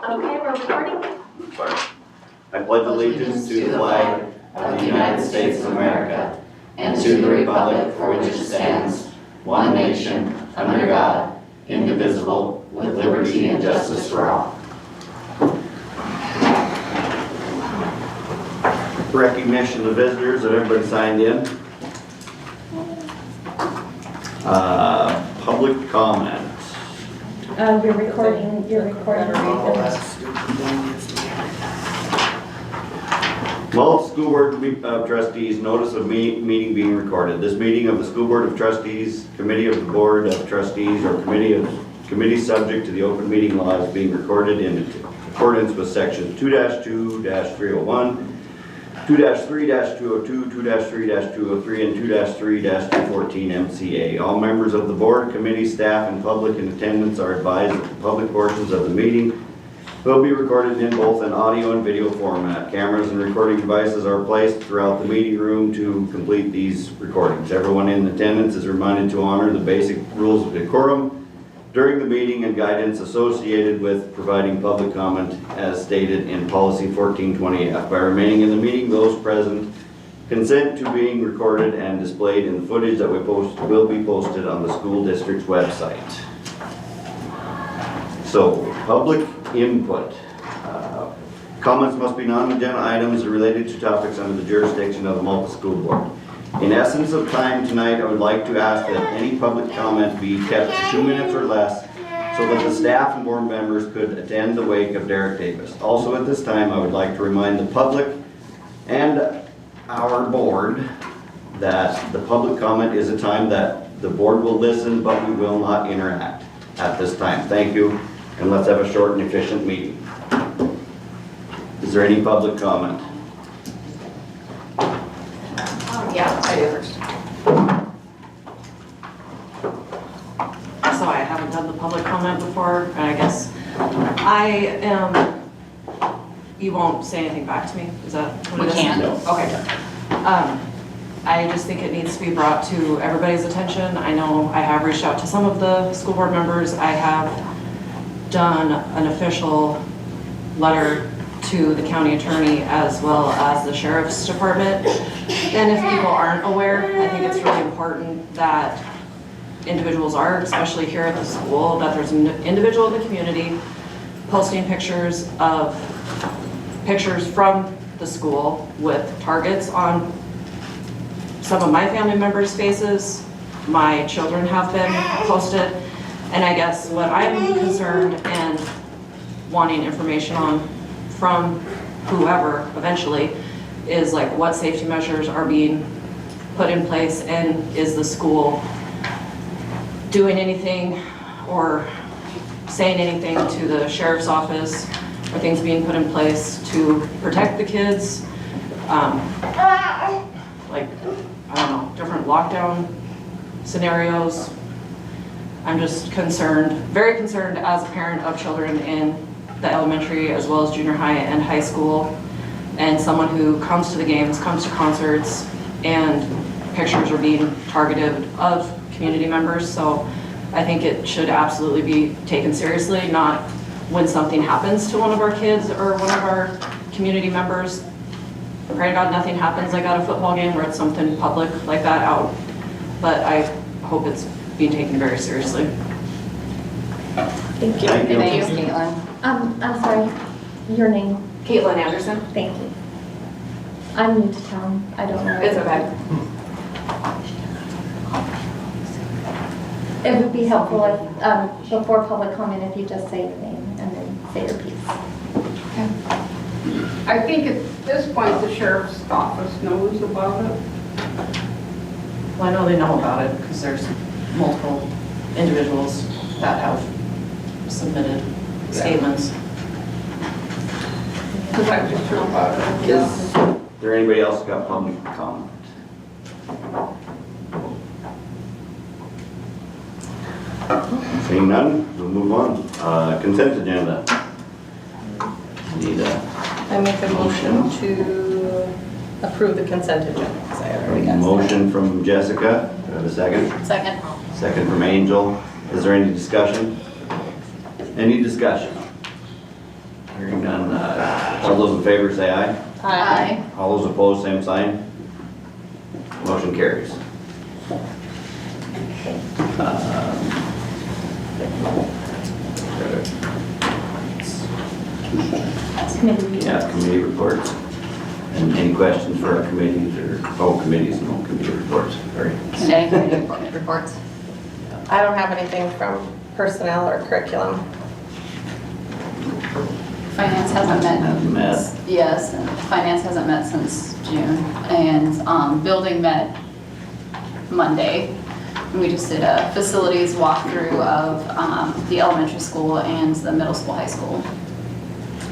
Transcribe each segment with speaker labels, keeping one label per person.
Speaker 1: Okay, we're recording.
Speaker 2: Sorry. I pledge allegiance to the flag of the United States of America and to the republic for which it stands, one nation, under God, indivisible, with liberty and justice for all. Recognition of visitors, that everybody signed in. Public comment.
Speaker 1: You're recording.
Speaker 2: Mullet School Board of Trustees, notice of meeting being recorded. This meeting of the School Board of Trustees, Committee of the Board of Trustees, or committee subject to the open meeting law is being recorded in accordance with sections 2-2-301, 2-3-202, 2-3-203, and 2-3-214 MCA. All members of the board, committee, staff, and public in attendance are advised that the public portions of the meeting will be recorded in both an audio and video format. Cameras and recording devices are placed throughout the meeting room to complete these recordings. Everyone in attendance is reminded to honor the basic rules of decorum during the meeting and guidance associated with providing public comment as stated in Policy 1420F. By remaining in the meeting, those present consent to being recorded and displayed in the footage that we post will be posted on the school district's website. So, public input. Comments must be non-agenda items related to topics under the jurisdiction of the Malta School Board. In essence of time tonight, I would like to ask that any public comment be kept to 2 minutes or less so that the staff and board members could attend the wake of Derek Davis. Also at this time, I would like to remind the public and our board that the public comment is a time that the board will listen, but we will not interact at this time. Thank you, and let's have a short and efficient meeting. Is there any public comment?
Speaker 3: Yeah, I do. So I haven't done the public comment before, and I guess you won't say anything back to me? Is that what it is?
Speaker 4: We can.
Speaker 2: No.
Speaker 3: Okay. I just think it needs to be brought to everybody's attention. I know I have reached out to some of the school board members. I have done an official letter to the county attorney as well as the sheriff's department. And if people aren't aware, I think it's really important that individuals are, especially here at the school, that there's an individual in the community posting pictures from the school with targets on some of my family members' faces. My children have been posted. And I guess what I'm concerned and wanting information on from whoever eventually is like what safety measures are being put in place, and is the school doing anything or saying anything to the sheriff's office, or things being put in place to protect the kids, like, I don't know, different lockdown scenarios. I'm just concerned, very concerned as a parent of children in the elementary as well as junior high and high school, and someone who comes to the games, comes to concerts, and pictures are being targeted of community members. So I think it should absolutely be taken seriously, not when something happens to one of our kids or one of our community members. Pray to God nothing happens like at a football game where it's something public like that out, but I hope it's being taken very seriously.
Speaker 1: Thank you.
Speaker 2: Thank you.
Speaker 4: Thanks, Caitlin.
Speaker 1: I'm sorry, your name?
Speaker 3: Caitlin Anderson.
Speaker 1: Thank you. I'm new to town. I don't know.
Speaker 3: It's okay.
Speaker 1: It would be helpful if, before public comment, if you just say your name and then say your piece.
Speaker 5: I think at this point the sheriff's office knows about it.
Speaker 3: Well, I know they know about it because there's multiple individuals that have submitted statements.
Speaker 5: Because I just heard about it.
Speaker 2: Is there anybody else got public comment? Seeing none, we'll move on. Consent agenda. Need
Speaker 4: I make a motion to approve the consent agenda, because I already
Speaker 2: a
Speaker 4: got
Speaker 2: motion from Jessica. Do I have a second?
Speaker 4: Second.
Speaker 2: Second from Angel. Is there any discussion? Any discussion? none, all those in favor say aye.
Speaker 1: Aye.
Speaker 2: All those opposed, same sign. Motion carries.
Speaker 1: Committee.
Speaker 2: Yeah, committee reports. And any questions for our committees or, committees, no committee reports, sorry.
Speaker 6: Any committee reports?
Speaker 4: I don't have anything from personnel or curriculum.
Speaker 6: Finance hasn't met.
Speaker 2: Hasn't met.
Speaker 6: Yes, and finance hasn't met since June, and building met Monday. And we just did a facilities walkthrough of the elementary school and the middle school, high school,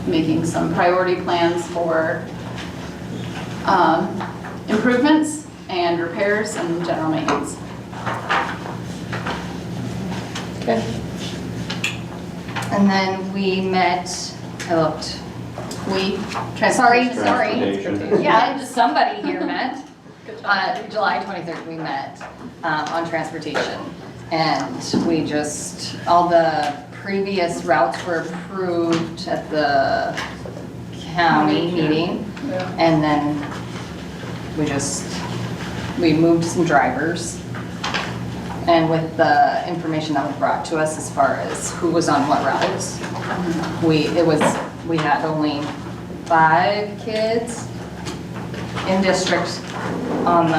Speaker 6: making some priority plans for improvements and repairs and general maintenance.
Speaker 4: Okay.
Speaker 6: And then we met, we, sorry,
Speaker 2: Transportation.
Speaker 6: yeah, somebody here met. July 23rd, we met on transportation. And we just, all the previous routes were approved at the county meeting. And then we moved some drivers. And with the information that was brought to us as far as who was on what routes, we had only 5 kids in district on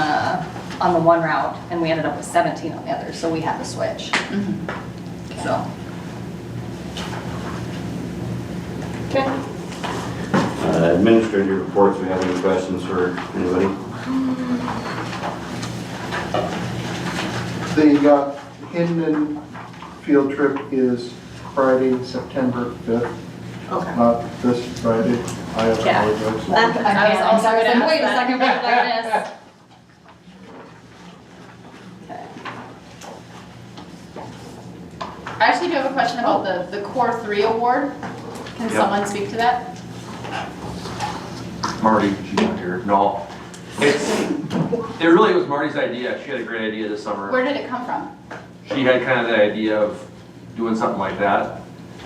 Speaker 6: the one route, and we ended up with 17 on the other, so we had to switch. So,
Speaker 4: Okay.
Speaker 2: Administrative reports, we have any questions for anybody?
Speaker 7: The Hindman field trip is Friday, September 5th,
Speaker 4: Okay.
Speaker 7: not this Friday. I
Speaker 4: Yeah.
Speaker 7: apologize.
Speaker 6: I was also
Speaker 4: gonna
Speaker 6: like,
Speaker 4: ask
Speaker 6: wait a
Speaker 4: that.
Speaker 6: second, wait like this. Okay.
Speaker 8: I actually do have a question about the Core 3 award. Can
Speaker 9: Yep.
Speaker 8: someone speak to that?
Speaker 9: Marty, she's not here. No. It really was Marty's idea. She had a great idea this summer.
Speaker 8: Where did it come from?
Speaker 9: She had kind of the idea of doing something like that.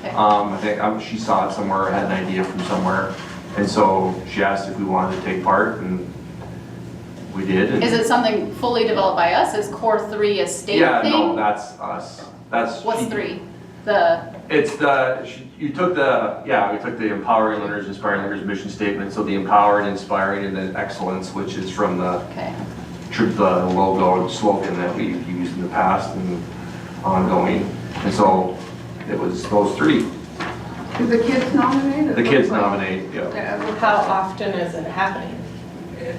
Speaker 8: Okay.
Speaker 9: I think she saw it somewhere, had an idea from somewhere. And so she asked if we wanted to take part, and we did. and-
Speaker 8: Is it something fully developed by us? Is Core 3 a state
Speaker 9: Yeah,
Speaker 8: thing?
Speaker 9: no, that's us. That's.
Speaker 8: What's
Speaker 9: she-
Speaker 8: 3? The,
Speaker 9: It's we took the empowering learners, inspiring learners mission statement. So the empowering, inspiring, and then excellence, which is from the
Speaker 8: okay.
Speaker 9: the logo slogan that we've used in the past and ongoing. And so it was those 3.
Speaker 5: Do the kids nominate?
Speaker 9: The kids nominate, yeah.
Speaker 4: How often is it happening?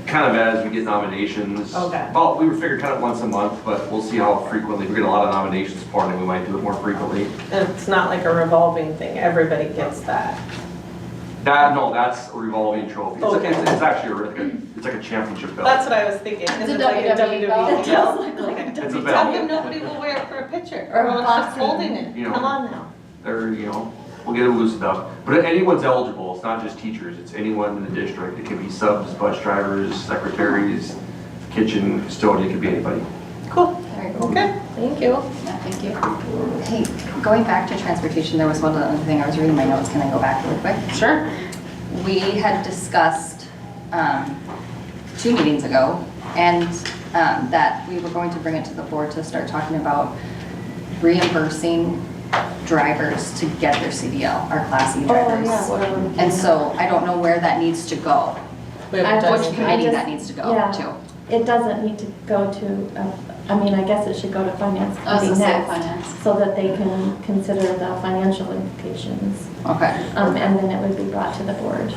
Speaker 9: Kind of as we get nominations.
Speaker 4: Okay.
Speaker 9: Well, we were figuring kind of once a month, but we'll see how frequently. We get a lot of nominations for it, and we might do it more frequently.
Speaker 4: And it's not like a revolving thing, everybody gets that.
Speaker 9: No, that's a revolving trophy.
Speaker 4: Okay.
Speaker 9: It's actually a really good, it's like a championship belt.
Speaker 4: That's what I was thinking.
Speaker 8: It's a
Speaker 4: It's like a
Speaker 8: WWE belt.
Speaker 4: WWE
Speaker 8: It
Speaker 4: belt.
Speaker 8: does
Speaker 9: It's a
Speaker 4: How
Speaker 9: belt.
Speaker 4: come nobody will wear it for a picture?
Speaker 1: Or
Speaker 4: Everyone's just
Speaker 1: boxing.
Speaker 4: holding it.
Speaker 9: You know.
Speaker 4: Come on now.
Speaker 9: They're, we'll get it loosened up. But anyone's eligible. It's not just teachers. It's anyone in the district. It could be subs, bus drivers, secretaries, kitchen, custodian, it could be anybody.
Speaker 4: Cool.
Speaker 6: There you go.
Speaker 4: Okay, thank you.
Speaker 6: Yeah, thank you. Hey, going back to transportation, there was one other thing, I was reading my notes, can I go back really quick?
Speaker 8: Sure.
Speaker 6: We had discussed 2 meetings ago, and that we were going to bring it to the board to start talking about reimbursing drivers to get their CDL, our Class E drivers.
Speaker 1: whatever.
Speaker 6: And so I don't know where that needs to go,
Speaker 4: We haven't done
Speaker 6: which
Speaker 4: anything.
Speaker 6: committee
Speaker 1: just-
Speaker 6: that needs to go
Speaker 1: yeah.
Speaker 6: to.
Speaker 1: It doesn't need to go to, I mean, I guess it should go to finance
Speaker 8: I was
Speaker 1: committee
Speaker 8: gonna say
Speaker 1: next,
Speaker 8: finance.
Speaker 1: so that they can consider the financial implications.
Speaker 6: Okay,
Speaker 1: And then it would be brought to the board.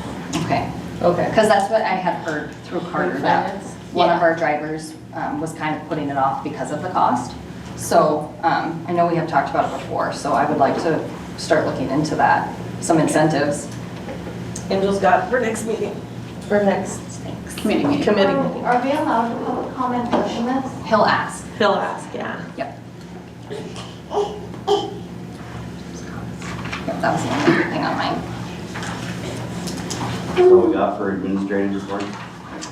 Speaker 6: okay.
Speaker 4: Okay.
Speaker 6: Because that's what I had heard through Carter, that
Speaker 4: Finance?
Speaker 6: one of
Speaker 8: Yeah.
Speaker 6: our drivers was kind of putting it off because of the cost. So I know we have talked about it before, so I would like to start looking into that, some incentives.
Speaker 4: Angel's got for next meeting, for next
Speaker 8: Committee meeting.
Speaker 4: committee meeting.
Speaker 1: Are we allowed to public comment on this?
Speaker 6: He'll ask.
Speaker 4: He'll ask, yeah.
Speaker 6: Yep. Yep, that was the only thing on mine.
Speaker 2: That's all we got for administrative reports.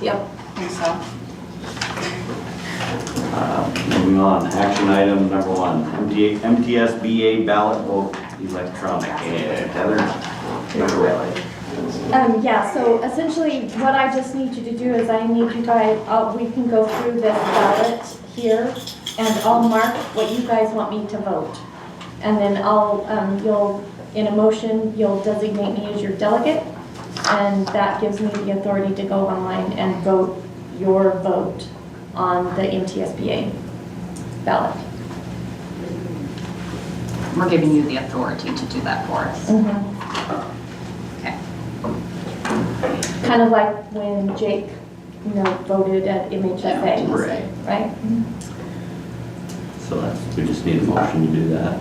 Speaker 4: Yep.
Speaker 6: I think so.
Speaker 2: Moving on, action item number 1, MTSBA ballot vote electronic. Yeah, Heather, take it away.
Speaker 1: Yeah, so essentially what I just need you to do is I need you guys, we can go through this ballot here and I'll mark what you guys want me to vote. And then you'll, in a motion, you'll designate me as your delegate and that gives me the authority to go online and vote your vote on the MTSBA ballot.
Speaker 6: We're giving you the authority to do that for us. Okay.
Speaker 1: Kind of like when Jake, voted at MHSA, right?
Speaker 2: So we just need a motion to do that.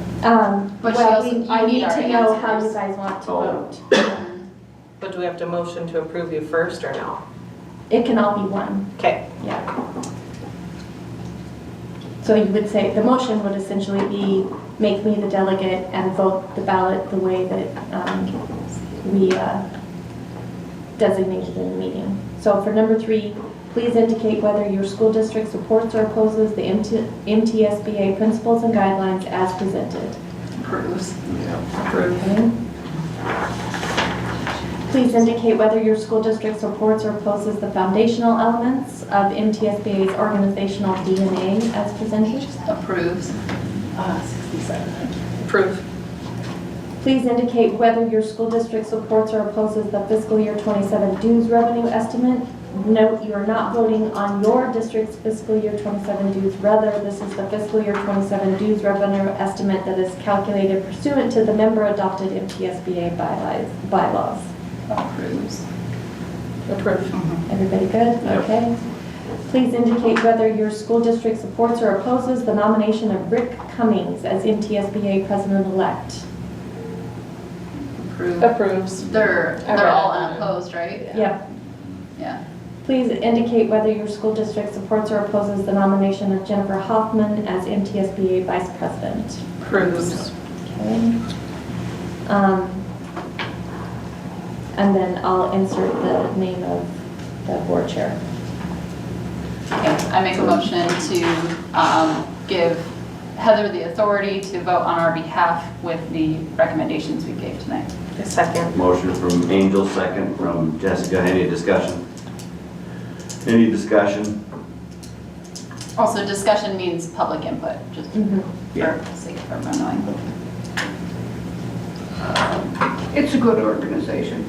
Speaker 8: But she
Speaker 1: Well,
Speaker 8: also-
Speaker 1: I
Speaker 8: you need
Speaker 1: need
Speaker 8: our
Speaker 1: to know how
Speaker 8: answers.
Speaker 1: you guys want to
Speaker 2: Oh.
Speaker 1: vote.
Speaker 4: But do we have to motion to approve you first or no?
Speaker 1: It can all be one,
Speaker 4: Okay.
Speaker 1: yeah. So you would say, the motion would essentially be, make me the delegate and vote the ballot the way that we designated in the meeting. So for number 3, please indicate whether your school district supports or opposes the MTSBA principles and guidelines as presented.
Speaker 8: Approves.
Speaker 1: Okay. Please indicate whether your school district supports or opposes the foundational elements of MTSBA's organizational DNA as presented.
Speaker 8: Approves.
Speaker 4: 67. Approve.
Speaker 1: Please indicate whether your school district supports or opposes the fiscal year 27 dues revenue estimate. Note you are not voting on your district's fiscal year 27 dues. Rather, this is the fiscal year 27 dues revenue estimate that is calculated pursuant to the member-adopted MTSBA bylaws.
Speaker 8: Approves.
Speaker 4: Approve.
Speaker 1: Everybody good?
Speaker 2: Yep.
Speaker 1: Okay. Please indicate whether your school district supports or opposes the nomination of Rick Cummings as MTSBA president-elect.
Speaker 8: Approve.
Speaker 4: Approves.
Speaker 8: They're all unopposed, right?
Speaker 1: Yep.
Speaker 8: Yeah.
Speaker 1: Please indicate whether your school district supports or opposes the nomination of Jennifer Hoffman as MTSBA vice president.
Speaker 4: Approves.
Speaker 1: Okay. And then I'll insert the name of the board chair.
Speaker 8: Okay, I make a motion to give Heather the authority to vote on our behalf with the recommendations we gave tonight.
Speaker 4: A second.
Speaker 2: Motion from Angel, second from Jessica. Any discussion? Any discussion?
Speaker 8: Also, discussion means public input, just
Speaker 2: Yeah.
Speaker 8: for sake of everyone knowing.
Speaker 5: It's a good organization.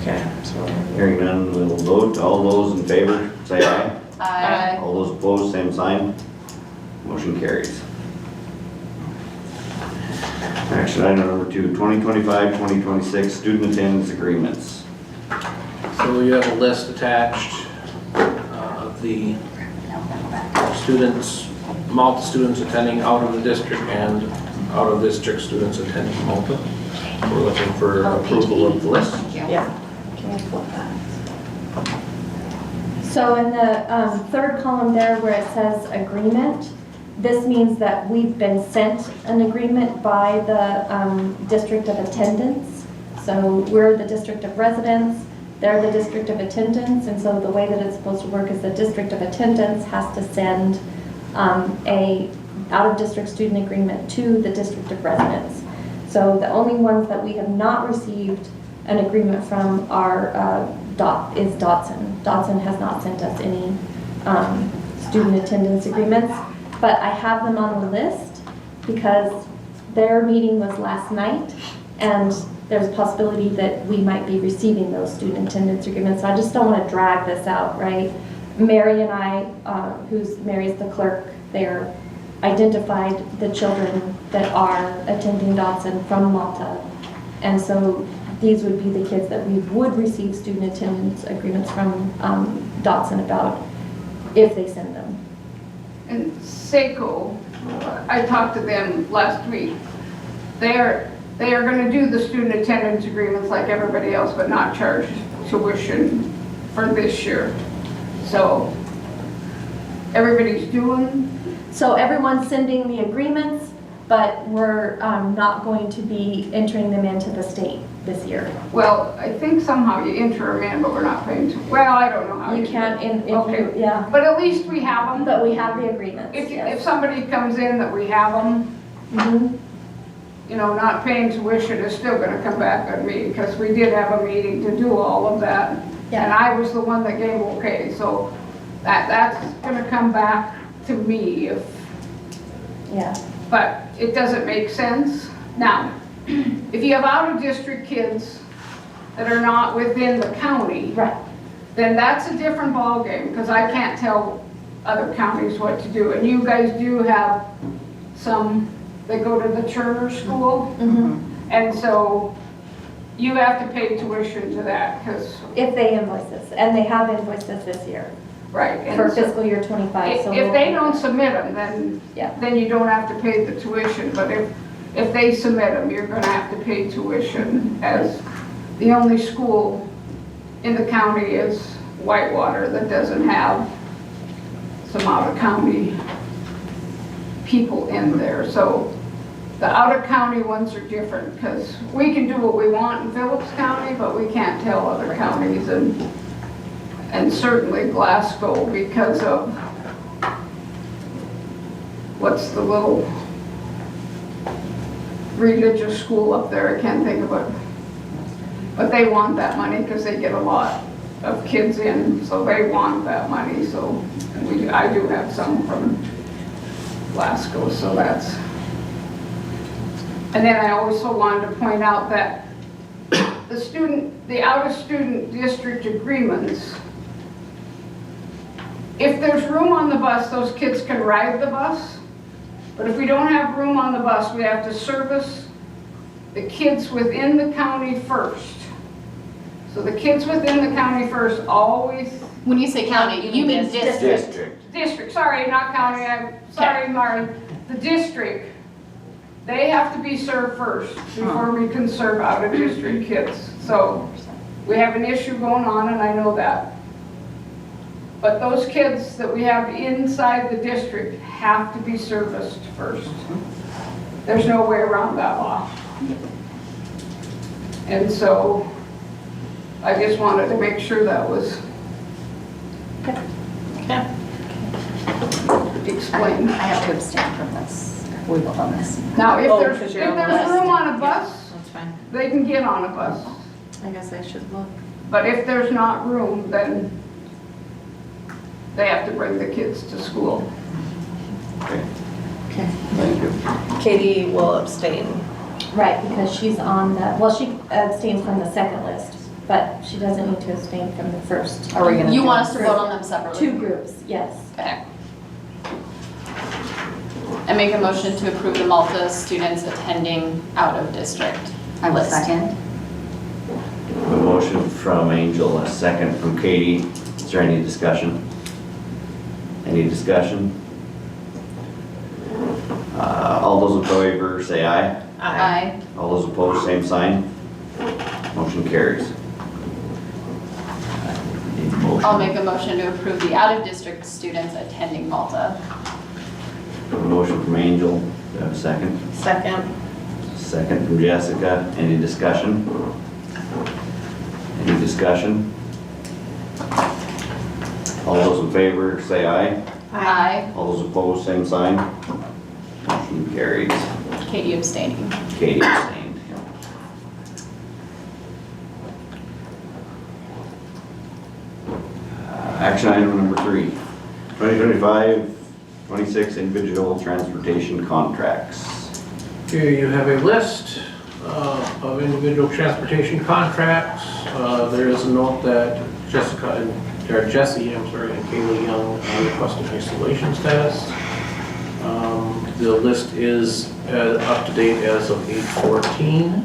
Speaker 4: Okay. So
Speaker 2: Hearing none, we'll vote. All those in favor, say aye.
Speaker 8: Aye.
Speaker 2: All those opposed, same sign. Motion carries. Action item number 2, 2025-2026 student attendance agreements.
Speaker 10: So you have a list attached of the students, Malta students attending out of the district and out of district students attending Malta. We're looking for approval of the list.
Speaker 4: yeah.
Speaker 1: Can I flip that? So in the third column there where it says agreement, this means that we've been sent an agreement by the district of attendance. So we're the district of residence, they're the district of attendance, and so the way that it's supposed to work is the district of attendance has to send a out-of-district student agreement to the district of residence. So the only ones that we have not received an agreement from are is Dotson. Dotson has not sent us any student attendance agreements, but I have them on the list because their meeting was last night and there's a possibility that we might be receiving those student attendance agreements. So I just don't want to drag this out, right? Mary and I, Mary's the clerk there, identified the children that are attending Dotson from Malta. And so these would be the kids that we would receive student attendance agreements from Dotson about if they send them.
Speaker 5: And Seiko, I talked to them last week. They are going to do the student attendance agreements like everybody else, but not charge tuition for this year. So everybody's doing.
Speaker 1: So everyone's sending the agreements, but we're not going to be entering them into the state this year.
Speaker 5: Well, I think somehow you enter them in, but we're not paying. Well, I don't know how
Speaker 1: You
Speaker 5: do
Speaker 1: can't,
Speaker 5: it.
Speaker 1: if you, yeah,
Speaker 5: But at least we have them.
Speaker 1: but we have the agreements,
Speaker 5: If
Speaker 1: yes.
Speaker 5: somebody comes in that we have them,
Speaker 1: Mhm.
Speaker 5: not paying tuition is still gonna come back on me, because we did have a meeting to do all of that.
Speaker 1: Yeah.
Speaker 5: And I was the one that gave okay, so that's gonna come back to me if,
Speaker 1: Yeah,
Speaker 5: but it doesn't make sense. Now, if you have out-of-district kids that are not within the county,
Speaker 1: right.
Speaker 5: then that's a different ballgame, because I can't tell other counties what to do. And you guys do have some that go to the charter school,
Speaker 1: Mhm.
Speaker 5: and so you have to pay tuition to that, because,
Speaker 1: If they invoice us, and they have invoiced us this year
Speaker 5: right. and
Speaker 1: for
Speaker 5: so
Speaker 1: fiscal year 25. So
Speaker 5: If they don't submit them,
Speaker 1: Yeah.
Speaker 5: then you don't have to pay the tuition, but if they submit them, you're gonna have to pay tuition, as the only school in the county is Whitewater that doesn't have some out-of-county people in there. So the out-of-county ones are different, because we can do what we want in Phillips County, but we can't tell other counties, and certainly Glasgow, because of what's the little religious school up there, I can't think of it. But they want that money because they get a lot of kids in, so they want that money, so I do have some from Glasgow, so that's. And then I also wanted to point out that the out-of-student district agreements, if there's room on the bus, those kids can ride the bus. But if we don't have room on the bus, we have to service the kids within the county first. So the kids within the county first always,
Speaker 8: When you say county, you mean district.
Speaker 5: district, sorry, not county, I'm sorry, Marty. The district, they have to be served first before we can serve out-of-district kids. So we have an issue going on, and I know that. But those kids that we have inside the district have to be serviced first. There's no way around that law. And so I just wanted to make sure that was explained.
Speaker 6: I have to abstain from this. We vote on this.
Speaker 5: Now, if
Speaker 4: Oh,
Speaker 5: there's
Speaker 4: because you're on the
Speaker 5: room
Speaker 4: list.
Speaker 5: on a bus,
Speaker 4: That's fine.
Speaker 5: they can get on a bus.
Speaker 4: I guess I should look.
Speaker 5: But if there's not room, then they have to bring the kids to school.
Speaker 2: Okay,
Speaker 4: Okay.
Speaker 2: thank you.
Speaker 4: Katie will abstain.
Speaker 1: Right, because she's on the, well, she abstains from the second list, but she doesn't need to abstain from the first.
Speaker 6: Are we gonna?
Speaker 8: You
Speaker 6: do
Speaker 8: want
Speaker 6: this?
Speaker 8: us to vote on them separately?
Speaker 1: Two groups, yes.
Speaker 8: Okay. I make a motion to approve the Malta students attending out of district.
Speaker 6: I will
Speaker 8: list.
Speaker 6: second.
Speaker 2: A motion from Angel, a second from Katie. Is there any discussion? Any discussion? All those in favor say aye.
Speaker 8: Aye.
Speaker 2: All those opposed, same sign. Motion carries. Need a motion.
Speaker 8: I'll make a motion to approve the out of district students attending Malta.
Speaker 2: A motion from Angel. Do I have a second?
Speaker 4: Second.
Speaker 2: Second from Jessica. Any discussion? Any discussion? All those in favor say aye.
Speaker 8: Aye.
Speaker 2: All those opposed, same sign. Motion carries.
Speaker 8: Katie abstaining.
Speaker 2: Katie abstained. Action item number 3, 2025-26 individual transportation contracts.
Speaker 10: Here you have a list of individual transportation contracts. There is a note that Jesse, and Kaylee Young requested isolation status. The list is up to date as of 8/14.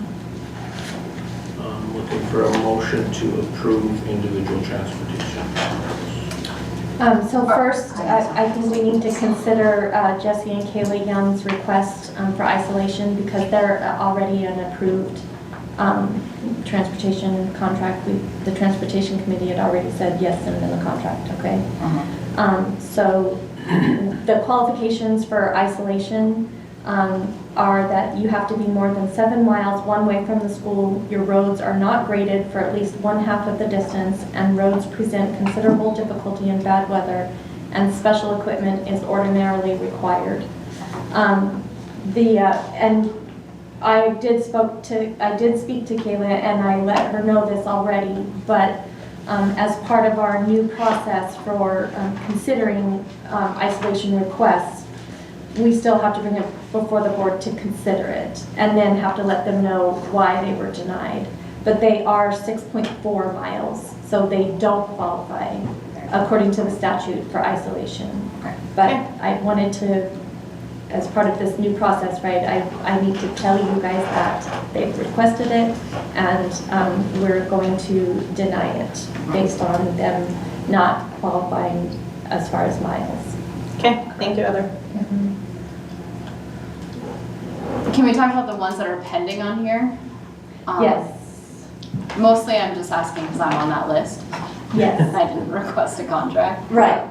Speaker 10: Looking for a motion to approve individual transportation contracts.
Speaker 1: So first, I think we need to consider Jesse and Kaylee Young's request for isolation because they're already an approved transportation contract. The transportation committee had already said yes, send them the contract, okay? So the qualifications for isolation are that you have to be more than 7 miles one way from the school, your roads are not graded for at least 1/2 of the distance, and roads present considerable difficulty in bad weather, and special equipment is ordinarily required. And I did speak to Kayla and I let her know this already, but as part of our new process for considering isolation requests, we still have to bring it before the board to consider it and then have to let them know why they were denied. But they are 6.4 miles, so they don't qualify according to the statute for isolation. But I wanted to, as part of this new process, right, I need to tell you guys that they've requested it and we're going to deny it based on them not qualifying as far as miles.
Speaker 4: Okay, thank you, Heather.
Speaker 8: Can we talk about the ones that are pending on here?
Speaker 1: Yes,
Speaker 8: Mostly I'm just asking because I'm on that list.
Speaker 1: yes.
Speaker 8: I didn't request a contract.
Speaker 1: Right.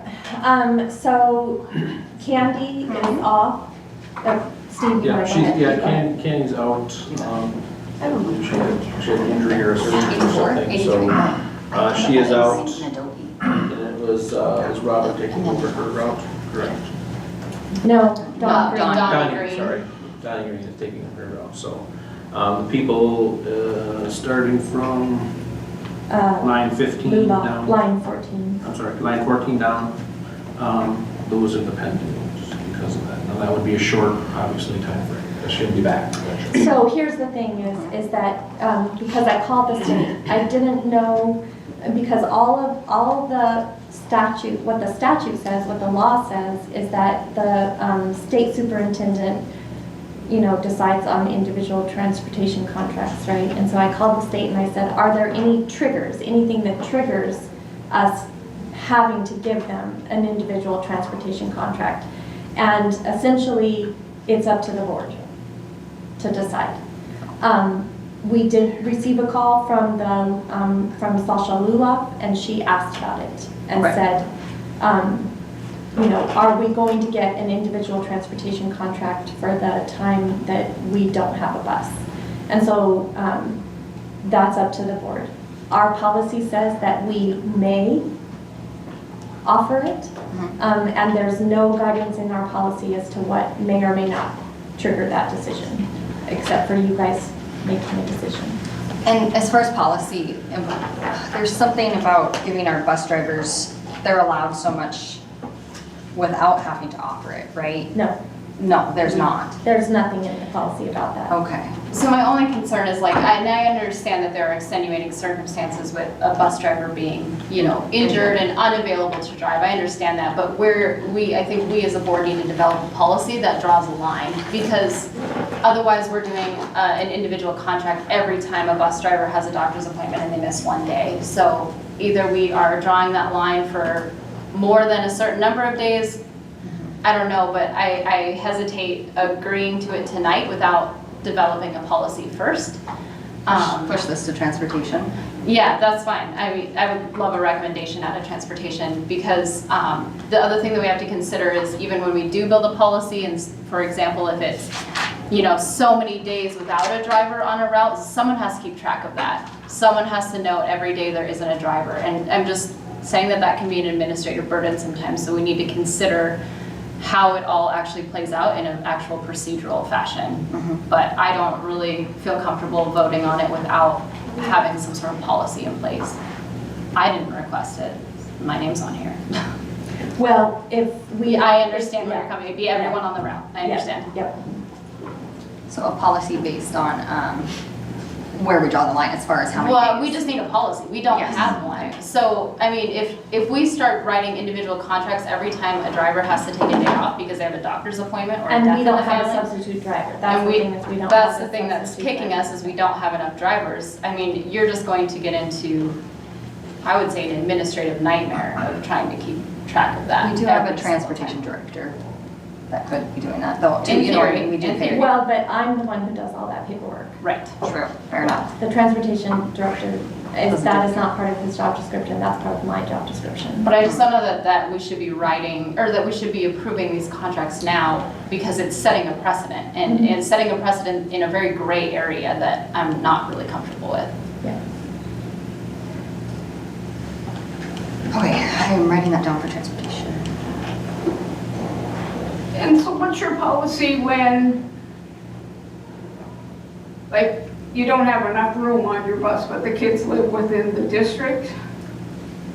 Speaker 1: So Candy is off. Steve, you
Speaker 10: Yeah,
Speaker 1: want to go ahead?
Speaker 10: Candy's out. I believe she had an injury or a surgery or something, so she is out. And it was Robert taking over her route, correct?
Speaker 1: No,
Speaker 8: No,
Speaker 1: Dawn Green.
Speaker 8: Dawn.
Speaker 10: Donnie,
Speaker 8: Green.
Speaker 10: sorry. Donnie Green is taking her route, so. The people starting from line 15 down.
Speaker 1: Line 14.
Speaker 10: I'm sorry, line 14 down, those are the pending, just because of that. Now, that would be a short, obviously, timeframe. That shouldn't be back.
Speaker 1: So here's the thing is that because I called the state, I didn't know, because all of the statute, what the statute says, what the law says, is that the state superintendent, you know, decides on individual transportation contracts, right? And so I called the state and I said, are there any triggers, anything that triggers us having to give them an individual transportation contract? And essentially, it's up to the board to decide. We did receive a call from Sasha Lulaf, and she asked about it and said, you know, are we going to get an individual transportation contract for the time that we don't have a bus? And so that's up to the board. Our policy says that we may offer it, and there's no guidance in our policy as to what may or may not trigger that decision, except for you guys making a decision.
Speaker 6: And as far as policy, there's something about giving our bus drivers, they're allowed so much without having to offer it, right?
Speaker 1: No,
Speaker 6: No, there's not.
Speaker 1: there's nothing in the policy about that.
Speaker 6: Okay.
Speaker 8: So my only concern is like, and I understand that there are extenuating circumstances with a bus driver being, you know, injured and unavailable to drive. I understand that, but I think we as a board need to develop a policy that draws a line, because otherwise we're doing an individual contract every time a bus driver has a doctor's appointment and they miss one day. So either we are drawing that line for more than a certain number of days, I don't know, but I hesitate agreeing to it tonight without developing a policy first.
Speaker 6: Push this to transportation.
Speaker 8: Yeah, that's fine. I would love a recommendation out of transportation, because the other thing that we have to consider is even when we do build a policy, and for example, if it's, you know, so many days without a driver on a route, someone has to keep track of that. Someone has to note every day there isn't a driver. And I'm just saying that that can be an administrative burden sometimes, so we need to consider how it all actually plays out in an actual procedural fashion. But I don't really feel comfortable voting on it without having some sort of policy in place. I didn't request it. My name's on here.
Speaker 1: Well, if we...
Speaker 8: I understand where you're
Speaker 1: Yeah.
Speaker 8: coming, it'd be everyone on the route. I understand.
Speaker 1: Yep.
Speaker 6: So a policy based on where we draw the line as far as how many
Speaker 8: Well,
Speaker 6: days.
Speaker 8: we just need a policy. We don't
Speaker 6: Yes.
Speaker 8: have one. So, I mean, if we start writing individual contracts every time a driver has to take a day off because they have a doctor's appointment or a
Speaker 1: And
Speaker 8: death
Speaker 1: we
Speaker 8: in the
Speaker 1: don't have a
Speaker 8: family.
Speaker 1: substitute driver. That's
Speaker 8: And
Speaker 1: the
Speaker 8: we,
Speaker 1: thing is we don't
Speaker 8: that's
Speaker 1: have
Speaker 8: the
Speaker 1: a
Speaker 8: thing that's
Speaker 1: substitute
Speaker 8: kicking
Speaker 1: driver.
Speaker 8: us, is we don't have enough drivers. I mean, you're just going to get into, I would say, an administrative nightmare of trying to keep track of that.
Speaker 6: We do have a
Speaker 8: every single
Speaker 6: transportation
Speaker 8: time.
Speaker 6: director that could be doing that, though.
Speaker 8: In
Speaker 6: You know what I
Speaker 8: theory,
Speaker 6: mean? We do
Speaker 8: in
Speaker 6: pay.
Speaker 8: theory.
Speaker 1: Well, but I'm the one who does all that paperwork.
Speaker 8: Right.
Speaker 6: True, fair enough.
Speaker 1: The transportation director, that is not part of his job description, that's part of my job description.
Speaker 8: But I just don't know that we should be writing, or that we should be approving these contracts now, because it's setting a precedent, and setting a precedent in a very gray area that I'm not really comfortable with.
Speaker 1: Yeah.
Speaker 6: Okay, I'm writing that down for transportation.
Speaker 5: And so what's your policy when like, you don't have enough room on your bus, but the kids live within the district,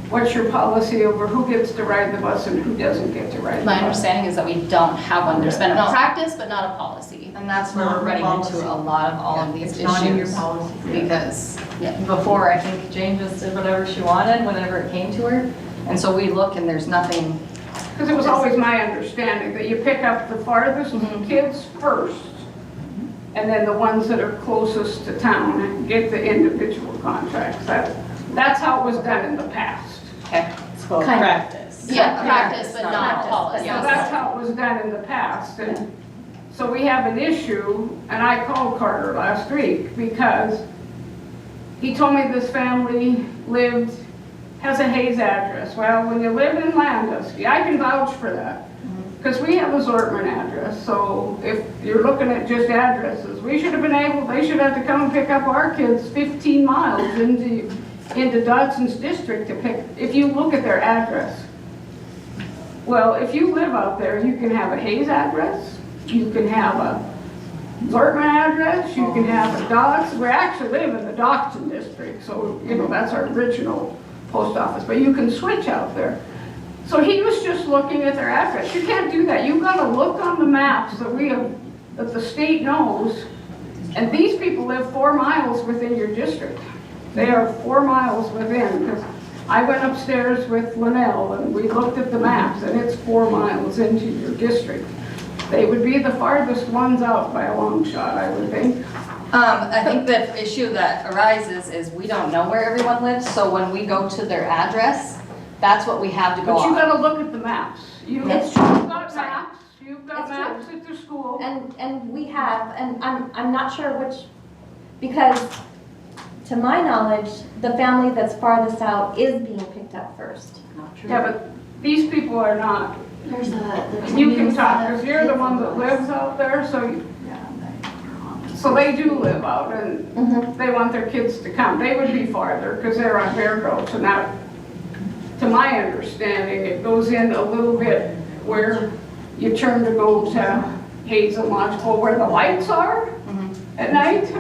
Speaker 5: what's your policy over who gets to ride the bus and who doesn't get to ride the
Speaker 6: My
Speaker 5: bus?
Speaker 6: understanding is that we don't have one. There's been
Speaker 8: No
Speaker 6: a
Speaker 8: practice, but not a policy.
Speaker 6: and that's where
Speaker 11: Not
Speaker 6: we're
Speaker 11: in
Speaker 6: running
Speaker 11: policy.
Speaker 6: into a lot of all of these
Speaker 11: It's not in your
Speaker 6: issues.
Speaker 11: policy.
Speaker 6: Because, before, I think Jane just did whatever she wanted, whenever it came to her. And so we look and there's nothing,
Speaker 5: Because it was always my understanding that you pick up the farthest kids first, and then the ones that are closest to town get the individual contracts. That's how it was done in the past.
Speaker 6: okay,
Speaker 4: It's called
Speaker 1: Kind of.
Speaker 4: practice.
Speaker 8: Yeah, practice, but not
Speaker 1: Practice,
Speaker 8: policy.
Speaker 5: So that's how it was done in the past. And so we have an issue, and I called Carter last week because he told me this family has a Hayes address. Well, when you live in Landusky, I can vouch for that. Because we have a Zortman address, so if you're looking at just addresses, they should have to come and pick up our kids 15 miles into Dodson's district to pick, if you look at their address. Well, if you live out there, you can have a Hayes address, you can have a Zortman address, you can have a Dodds. We actually live in the Dodson district, so, that's our original post office, but you can switch out there. So he was just looking at their address. You can't do that. You've got to look on the maps that the state knows, and these people live 4 miles within your district. They are 4 miles within, because I went upstairs with Linnell and we looked at the maps, and it's 4 miles into your district. They would be the farthest ones out by a long shot, I would think.
Speaker 6: I think the issue that arises is we don't know where everyone lives, so when we go to their address, that's what we have to go
Speaker 5: But you
Speaker 6: on.
Speaker 5: got to look at the maps.
Speaker 1: It's true.
Speaker 5: You've got maps. You've got
Speaker 1: It's true.
Speaker 5: maps at the school.
Speaker 1: And we have, and I'm not sure which, because to my knowledge, the family that's farthest out is being picked up first.
Speaker 5: Yeah, but these people are not.
Speaker 8: There's
Speaker 5: You can talk, because you're the one that lives out there, so they do live out, and they want their kids to come. They would be farther, because they're on Bear Grove, so now, to my understanding, it goes in a little bit where you turn to go to Hazel Lodgepole, where the lights are at night.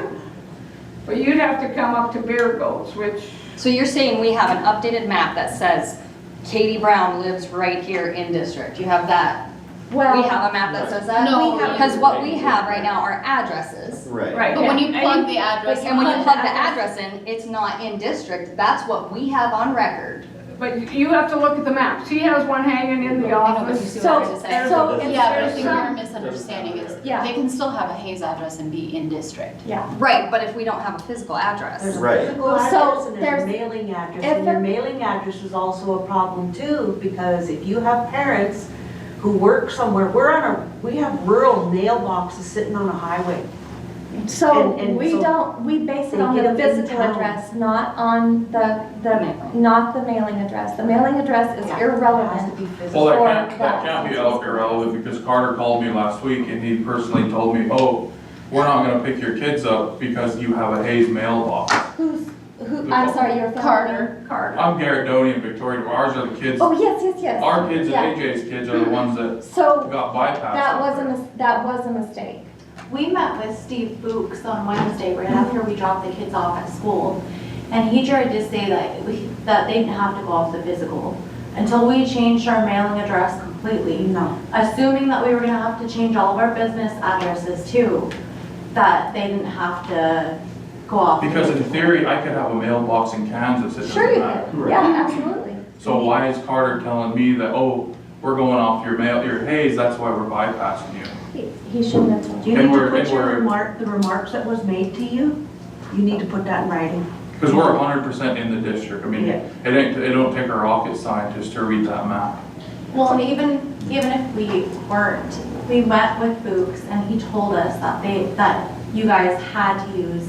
Speaker 5: But you'd have to come up to Bear Goats, which,
Speaker 6: So you're saying we have an updated map that says Katie Brown lives right here in district? You have that?
Speaker 1: Well,
Speaker 6: We have a map that says that?
Speaker 8: No,
Speaker 6: Because what we have right now are addresses.
Speaker 2: Right.
Speaker 5: right.
Speaker 8: But when you
Speaker 5: yeah.
Speaker 8: plug the address.
Speaker 6: And when you
Speaker 8: in-
Speaker 6: plug the address in, it's not in district. That's what we have on record.
Speaker 5: But you have to look at the maps. He has one hanging in the
Speaker 8: I know, but you
Speaker 5: office.
Speaker 8: see what I'm trying to say?
Speaker 1: So
Speaker 5: There's-
Speaker 8: Yeah, but I
Speaker 5: there's
Speaker 8: think
Speaker 5: some-
Speaker 8: your misunderstanding is,
Speaker 1: Yeah.
Speaker 8: they can still have a Hayes address and be in district.
Speaker 1: yeah.
Speaker 6: Right, but if we don't have a physical address.
Speaker 11: There's a
Speaker 2: Right.
Speaker 11: physical
Speaker 1: So
Speaker 11: address and there's a
Speaker 1: there's-
Speaker 11: mailing address,
Speaker 1: if
Speaker 11: and your
Speaker 1: a-
Speaker 11: mailing address is also a problem too, because if you have parents who work somewhere, we have rural mailboxes sitting on a highway.
Speaker 1: So
Speaker 11: And
Speaker 1: we
Speaker 11: so
Speaker 1: don't, we base it
Speaker 11: they
Speaker 1: on
Speaker 11: get
Speaker 1: the
Speaker 11: them in
Speaker 1: physical
Speaker 11: town.
Speaker 1: address, not on
Speaker 6: Mailing.
Speaker 1: not the mailing address. The mailing address is
Speaker 11: Yeah, it has to
Speaker 1: irrelevant.
Speaker 11: be physical.
Speaker 12: Well,
Speaker 1: Or
Speaker 12: that can't be irrelevant because Carter called me last week and he personally told me, oh, we're not gonna pick your kids up because you have a Hayes mailbox.
Speaker 1: I'm sorry, you're
Speaker 8: Carter.
Speaker 5: Carter.
Speaker 12: I'm Garrett Downey and Victoria, ours are the kids,
Speaker 1: Oh, yes.
Speaker 12: our kids and
Speaker 1: Yeah.
Speaker 12: AJ's kids are the ones that
Speaker 1: So
Speaker 12: got bypassed.
Speaker 1: that was a mistake.
Speaker 13: We met with Steve Fuchs on Wednesday, right after we dropped the kids off at school. And he tried to say that they didn't have to go off the physical until we changed our mailing address completely.
Speaker 11: No.
Speaker 13: Assuming that we were gonna have to change all of our business addresses too, that they didn't have to go off. the
Speaker 12: Because in
Speaker 13: physical.
Speaker 12: theory, I could have a mailbox in Kansas, it
Speaker 1: Sure you
Speaker 12: doesn't matter.
Speaker 1: could. Yeah, absolutely.
Speaker 12: So why is Carter telling me that, oh, we're going off your Hayes, that's why we're bypassing you?
Speaker 1: He shouldn't have told
Speaker 11: Do
Speaker 1: you.
Speaker 11: you
Speaker 12: And
Speaker 11: need to
Speaker 12: we're-
Speaker 11: put your
Speaker 12: and we're-
Speaker 11: the remarks that was made to you? You need to put that in writing.
Speaker 12: Because we're 100% in the district. I mean,
Speaker 11: Yeah.
Speaker 12: it don't take a rocket scientist to read that map.
Speaker 13: Well, and even if we weren't, we met with Fuchs and he told us that you guys had to use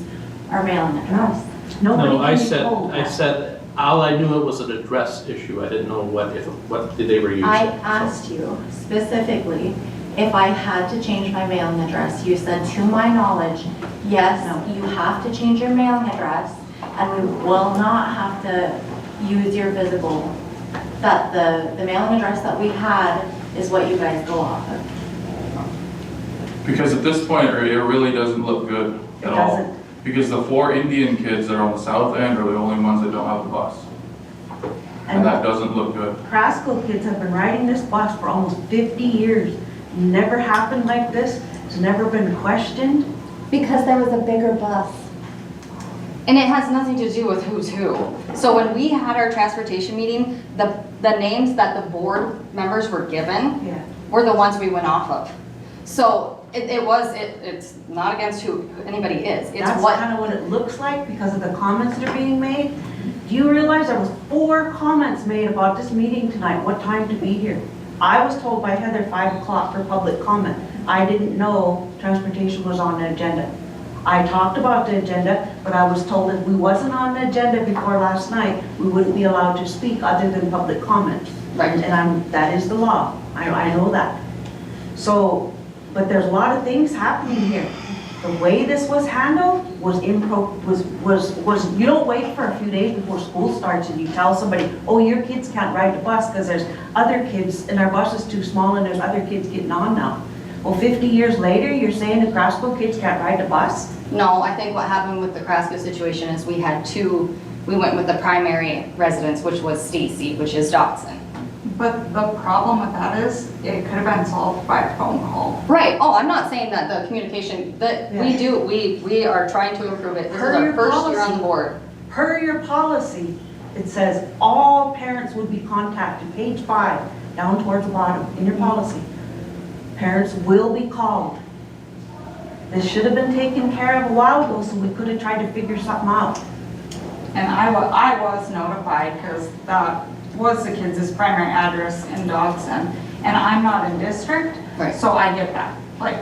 Speaker 13: our mailing address.
Speaker 11: Nobody
Speaker 10: No, I
Speaker 11: can be told that.
Speaker 10: said, all I knew it was an address issue. I didn't know what they were using.
Speaker 13: I asked you specifically if I had to change my mailing address. You said, to my knowledge, yes, you have to change your mailing address, and we will not have to use your physical. That the mailing address that we had is what you guys go off of.
Speaker 12: Because at this point, it really doesn't look good
Speaker 11: It
Speaker 12: at all.
Speaker 11: doesn't.
Speaker 12: Because the 4 Indian kids that are on the south end are the only ones that don't have the bus. And that doesn't look good.
Speaker 11: Crasco kids have been riding this bus for almost 50 years. Never happened like this. It's never been questioned.
Speaker 1: Because there was a bigger bus.
Speaker 6: And it has nothing to do with who's who. So when we had our transportation meeting, the names that the board members were given
Speaker 11: Yeah.
Speaker 6: were the ones we went off of. So it's not against who anybody is. It's
Speaker 11: That's
Speaker 6: what,
Speaker 11: kind of what it looks like because of the comments that are being made. Do you realize there was 4 comments made about this meeting tonight, what time to be here? I was told by Heather 5 o'clock for public comment. I didn't know transportation was on the agenda. I talked about the agenda, but I was told if we wasn't on the agenda before last night, we wouldn't be allowed to speak other than public comment.
Speaker 6: Right.
Speaker 11: And that is the law. I know that. So, but there's a lot of things happening here. The way this was handled was you don't wait for a few days before school starts and you tell somebody, oh, your kids can't ride the bus because there's other kids and our bus is too small and there's other kids getting on now. Well, 50 years later, you're saying the Crasco kids can't ride the bus?
Speaker 6: no, I think what happened with the Crasco situation is we went with the primary residence, which was Stacy, which is Dotson.
Speaker 14: But the problem with that is, it could have been solved by a phone call.
Speaker 6: Right, oh, I'm not saying that the communication, that we are trying to improve it. This is our first year on the board.
Speaker 11: Per your policy, it says all parents would be contacted, page 5, down towards the bottom, in your policy. Parents will be called. This should have been taken care of a while ago, so we could have tried to figure something out.
Speaker 14: And I was notified because that was the kids' primary address in Dodson. And I'm not in district,
Speaker 6: Right.
Speaker 14: so I get that. Like,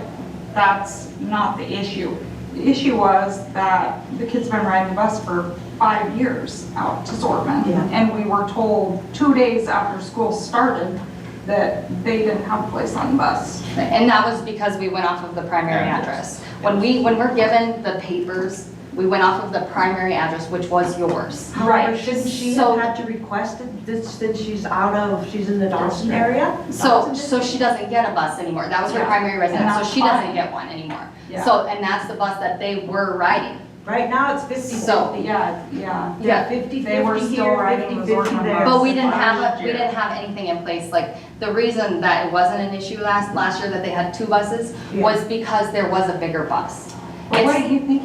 Speaker 14: that's not the issue. The issue was that the kids been riding the bus for 5 years out to Zortman.
Speaker 11: Yeah.
Speaker 14: And we were told 2 days after school started that they didn't have a place on the bus.
Speaker 6: And that was because we went off of the primary address. When we're given the papers, we went off of the primary address, which was yours.
Speaker 11: However, shouldn't she
Speaker 6: So-
Speaker 11: have had to request it since she's in the Dawson area?
Speaker 6: So she doesn't get a bus anymore. That was her
Speaker 14: Yeah.
Speaker 6: primary residence,
Speaker 14: And
Speaker 6: so
Speaker 14: that's
Speaker 6: she doesn't
Speaker 14: fine.
Speaker 6: get one anymore.
Speaker 14: Yeah.
Speaker 6: So, and that's the bus that they were riding.
Speaker 11: Right now, it's 50-50.
Speaker 14: Yeah.
Speaker 11: Yeah, 50-50
Speaker 14: They were still
Speaker 11: here,
Speaker 14: riding the
Speaker 11: 50-50
Speaker 14: Zortman
Speaker 11: there.
Speaker 14: bus.
Speaker 6: But we didn't
Speaker 14: Last year.
Speaker 6: have anything in place, like, the reason that it wasn't an issue last year that they had 2 buses was because there was a bigger bus.
Speaker 14: But what
Speaker 6: It's-
Speaker 14: do you think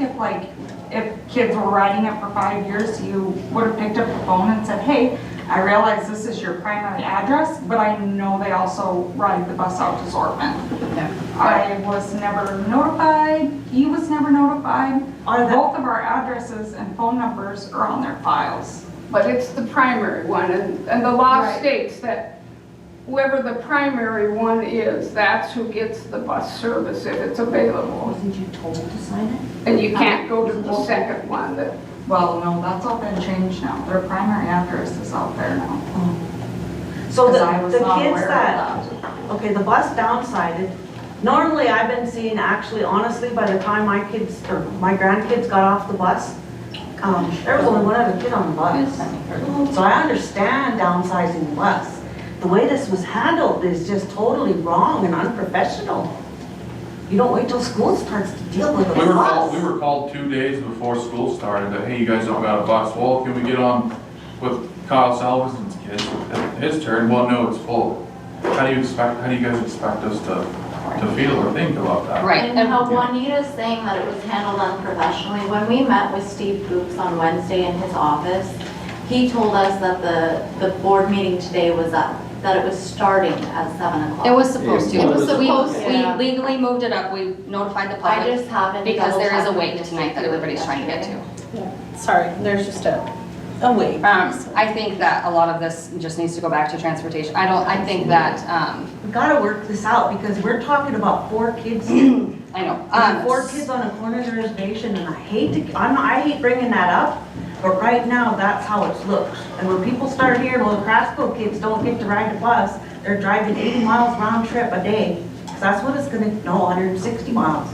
Speaker 14: if kids were riding it for 5 years, you would have picked up the phone and said, hey, I realize this is your primary address, but I know they also ride the bus out to Zortman.
Speaker 6: Yeah.
Speaker 14: I was never notified, he was never notified. Both of our addresses and phone numbers are on their files.
Speaker 5: But it's the primary one, and the law
Speaker 14: Right.
Speaker 5: states that whoever the primary one is, that's who gets the bus service if it's available.
Speaker 11: Wasn't you told to sign it?
Speaker 5: And you can't go to the second one that,
Speaker 14: Well, no, that's all been changed now. Their primary address is out there now.
Speaker 11: So the
Speaker 14: 'Cause I was
Speaker 11: the
Speaker 14: not
Speaker 11: kids
Speaker 14: aware of
Speaker 11: that, okay, the bus downsided, normally I've been seeing, actually, honestly, by the time my kids, or my grandkids got off the bus, there was only one other kid on the bus. So I understand downsizing the bus. The way this was handled is just totally wrong and unprofessional. You don't wait till school starts to deal with a
Speaker 12: We
Speaker 11: bus.
Speaker 12: were called 2 days before school started that, hey, you guys don't got a bus. Well, can we get on with Kyle Salverson's kids? His turn, well, no, it's full. How do you guys expect us to feel or think about that?
Speaker 6: Right.
Speaker 13: And how Juanita's saying that it was handled unprofessionally, when we met with Steve Fuchs on Wednesday in his office, he told us that the board meeting today was that it was starting at 7 o'clock.
Speaker 6: It was supposed to.
Speaker 1: It was supposed to.
Speaker 6: We legally moved it up, we notified the
Speaker 13: I
Speaker 6: public
Speaker 13: just happened to
Speaker 6: because there is a
Speaker 13: double
Speaker 6: wait
Speaker 13: check
Speaker 6: tonight that everybody's trying to get to.
Speaker 4: Sorry, there's just a wait.
Speaker 6: I think that a lot of this just needs to go back to transportation. I think that,
Speaker 11: We gotta work this out because we're talking about 4 kids here.
Speaker 6: I know.
Speaker 11: There's 4 kids on a corner of the reservation, and I hate bringing that up, but right now, that's how it looks. And when people start hearing, well, the Crasco kids don't get to ride the bus, they're driving 80 miles round trip a day. 'Cause that's what it's gonna, no, 160 miles.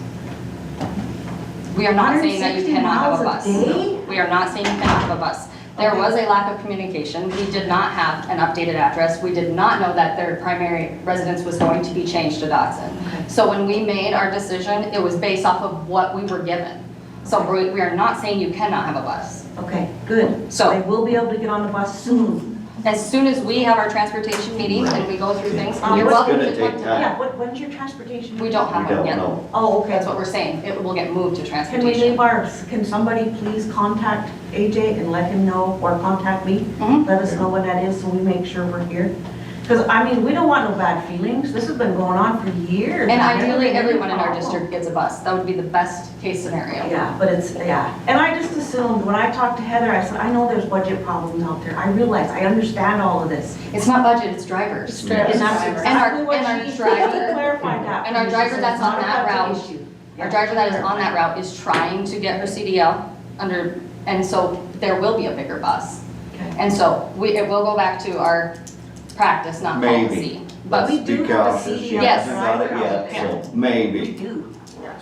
Speaker 6: We are not saying that you
Speaker 11: 160
Speaker 6: cannot have a
Speaker 11: miles
Speaker 6: bus.
Speaker 11: a day?
Speaker 6: We are not saying you cannot have a bus. There was a lack of communication. We did not have an updated address. We did not know that their primary residence was going to be changed to Dotson. So when we made our decision, it was based off of what we were given. So we are not saying you cannot have a bus.
Speaker 11: Okay, good.
Speaker 6: So-
Speaker 11: I will be able to get on the bus soon.
Speaker 6: As soon as we have our transportation meeting and we go through things,
Speaker 11: Um,
Speaker 6: you're
Speaker 11: what's
Speaker 6: welcome
Speaker 2: gonna
Speaker 6: to
Speaker 2: take
Speaker 6: talk to
Speaker 2: time?
Speaker 6: them.
Speaker 11: Yeah, when's your transportation?
Speaker 6: We don't have
Speaker 2: We
Speaker 6: one
Speaker 2: don't
Speaker 6: yet.
Speaker 2: know.
Speaker 11: Oh, okay.
Speaker 6: That's what we're saying. It will get moved to
Speaker 11: Can we
Speaker 6: transportation.
Speaker 11: leave our, can somebody please contact AJ and let him know, or contact me?
Speaker 6: Mhm.
Speaker 11: Let us know when that is, so we make sure we're here. Because, I mean, we don't want no bad feelings. This has been going on for years.
Speaker 6: And
Speaker 11: I've never
Speaker 6: ideally,
Speaker 11: been any
Speaker 6: everyone in our
Speaker 11: problem.
Speaker 6: district gets a bus. That would be the best case scenario.
Speaker 11: Yeah, but it's, yeah. And I just assumed, when I talked to Heather, I said, I know there's budget problems out there. I realize, I understand all of this.
Speaker 6: It's not budget, it's drivers.
Speaker 11: And that's
Speaker 6: And our-
Speaker 11: exactly what
Speaker 6: and our
Speaker 11: she
Speaker 6: driver-
Speaker 11: clarified that.
Speaker 6: and our
Speaker 11: for me. She
Speaker 6: driver
Speaker 11: said
Speaker 6: that's
Speaker 11: it's not
Speaker 6: on
Speaker 11: a
Speaker 6: that
Speaker 11: budget
Speaker 6: route-
Speaker 11: issue.
Speaker 6: Our
Speaker 11: Yeah,
Speaker 6: driver that is
Speaker 11: she
Speaker 6: on that route is trying to get her CDL under, and so there will be a bigger bus.
Speaker 11: Okay.
Speaker 6: And so it will go back to our practice, not
Speaker 2: Maybe.
Speaker 6: policy. But
Speaker 2: Let's
Speaker 11: we do
Speaker 2: be
Speaker 11: have a
Speaker 2: cautious. She
Speaker 11: CDL
Speaker 2: hasn't got it
Speaker 11: driver
Speaker 2: yet,
Speaker 11: out there.
Speaker 2: so maybe.
Speaker 11: We do.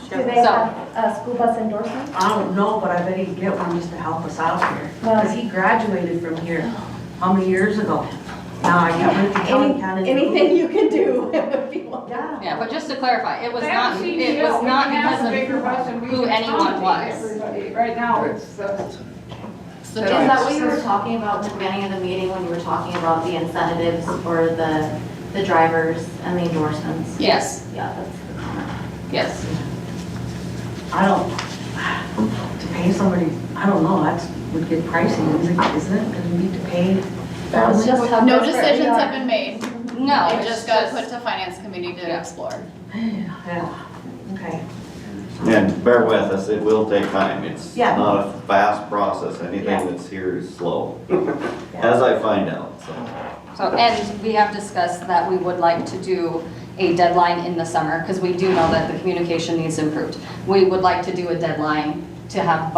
Speaker 1: Do they
Speaker 6: So-
Speaker 1: have a school bus endorsement?
Speaker 11: I don't know, but I bet he'd get one just to help us out here.
Speaker 1: Well-
Speaker 11: Because he graduated from here, how many years ago? Now I can't wait to tell him Cannon.
Speaker 1: Anything you can do if you want.
Speaker 11: Yeah.
Speaker 6: Yeah, but just to clarify, it was
Speaker 5: They have
Speaker 6: not,
Speaker 5: CDL.
Speaker 6: it was not
Speaker 5: We can have
Speaker 6: because
Speaker 5: a bigger bus and
Speaker 6: of
Speaker 5: we
Speaker 6: who
Speaker 5: can
Speaker 6: anyone
Speaker 5: accommodate
Speaker 6: was.
Speaker 5: everybody. Right now, it's,
Speaker 13: Is that what you were talking about at the beginning of the meeting when you were talking about the incentives for the drivers and the endorsements?
Speaker 6: Yes,
Speaker 13: Yeah, that's the comment.
Speaker 6: yes.
Speaker 11: I don't, to pay somebody, I don't know, that's, would get pricey, isn't it? Because we need to pay.
Speaker 1: That's just how
Speaker 8: No
Speaker 1: desperate we
Speaker 8: decisions
Speaker 1: are.
Speaker 8: have been made.
Speaker 6: No,
Speaker 8: It
Speaker 6: it's
Speaker 8: just got put to finance committee to explore.
Speaker 11: Yeah, okay.
Speaker 2: And bear with us, it will take time. It's
Speaker 11: Yeah.
Speaker 2: not a fast process.
Speaker 11: Yeah.
Speaker 2: Anything that's here is slow, as I find out, so.
Speaker 6: So, and we have discussed that we would like to do a deadline in the summer, because we do know that the communication needs improved. We would like to do a deadline to have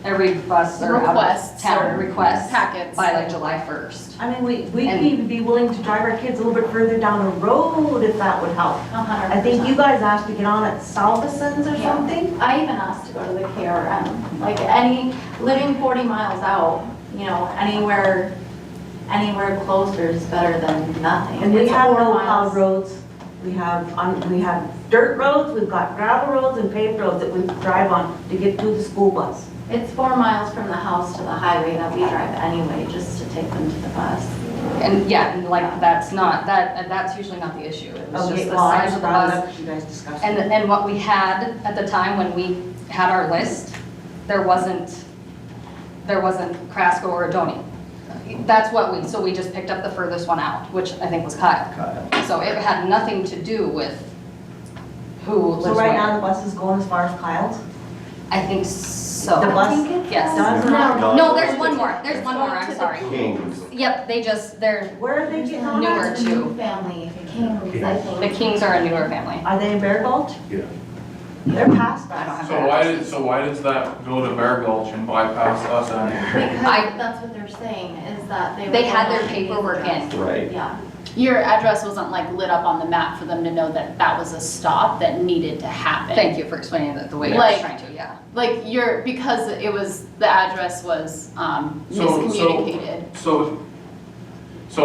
Speaker 6: every bus or out of
Speaker 8: Requests
Speaker 6: town
Speaker 8: or
Speaker 6: requests
Speaker 8: packets.
Speaker 6: by like July 1st.
Speaker 11: I mean, we'd
Speaker 6: And-
Speaker 11: even be willing to drive our kids a little bit further down the road if that would help.
Speaker 13: 100%.
Speaker 11: I think you guys asked to get on at Salveson's or
Speaker 13: Yeah.
Speaker 11: something?
Speaker 13: I even asked to go to the KRM, like living 40 miles out, anywhere closer is better than nothing.
Speaker 11: And we
Speaker 13: It's
Speaker 11: have
Speaker 13: 4
Speaker 11: no
Speaker 13: miles.
Speaker 11: plowed roads. We have dirt roads, we've got gravel roads and paved roads that we drive on to get to the school bus.
Speaker 13: It's 4 miles from the house to the highway that we drive anyway, just to take them to the bus.
Speaker 6: And yeah, and like that's usually not the issue. It was
Speaker 11: Okay,
Speaker 6: just the
Speaker 11: well, I
Speaker 6: size
Speaker 11: just
Speaker 6: of the
Speaker 11: brought it
Speaker 6: bus.
Speaker 11: up because you guys discussed it.
Speaker 6: And what we had at the time when we had our list, there wasn't Crasco or Adoni. That's so we just picked up the furthest one out, which I think was Kyle. So it had nothing to do with who lives
Speaker 11: So
Speaker 6: where.
Speaker 11: right now, the bus is going as far as Kyle's?
Speaker 6: I think so.
Speaker 11: The bus
Speaker 6: Yes.
Speaker 11: does
Speaker 2: No.
Speaker 11: not?
Speaker 6: No, there's one more, I'm sorry.
Speaker 2: Kings.
Speaker 6: Yep, they're,
Speaker 11: Where are they getting on
Speaker 6: Newer
Speaker 11: that?
Speaker 13: The new family, Kings, I think.
Speaker 6: the Kings are a newer family.
Speaker 11: Are they in Bear Gulch?
Speaker 12: Yeah.
Speaker 11: They're past
Speaker 6: I don't
Speaker 11: us.
Speaker 6: have
Speaker 12: So why does that go to Bear Gulch and bypass us and?
Speaker 13: Because that's what they're saying, is that
Speaker 6: They had their
Speaker 13: going on
Speaker 6: paperwork
Speaker 13: address.
Speaker 6: in.
Speaker 2: Right.
Speaker 13: Yeah.
Speaker 8: Your address wasn't like lit up on the map for them to know that that was a stop that needed to happen.
Speaker 6: Thank you for explaining that the way I was
Speaker 8: Like-
Speaker 6: trying to, yeah.
Speaker 8: Like because the address was miscommunicated.
Speaker 12: So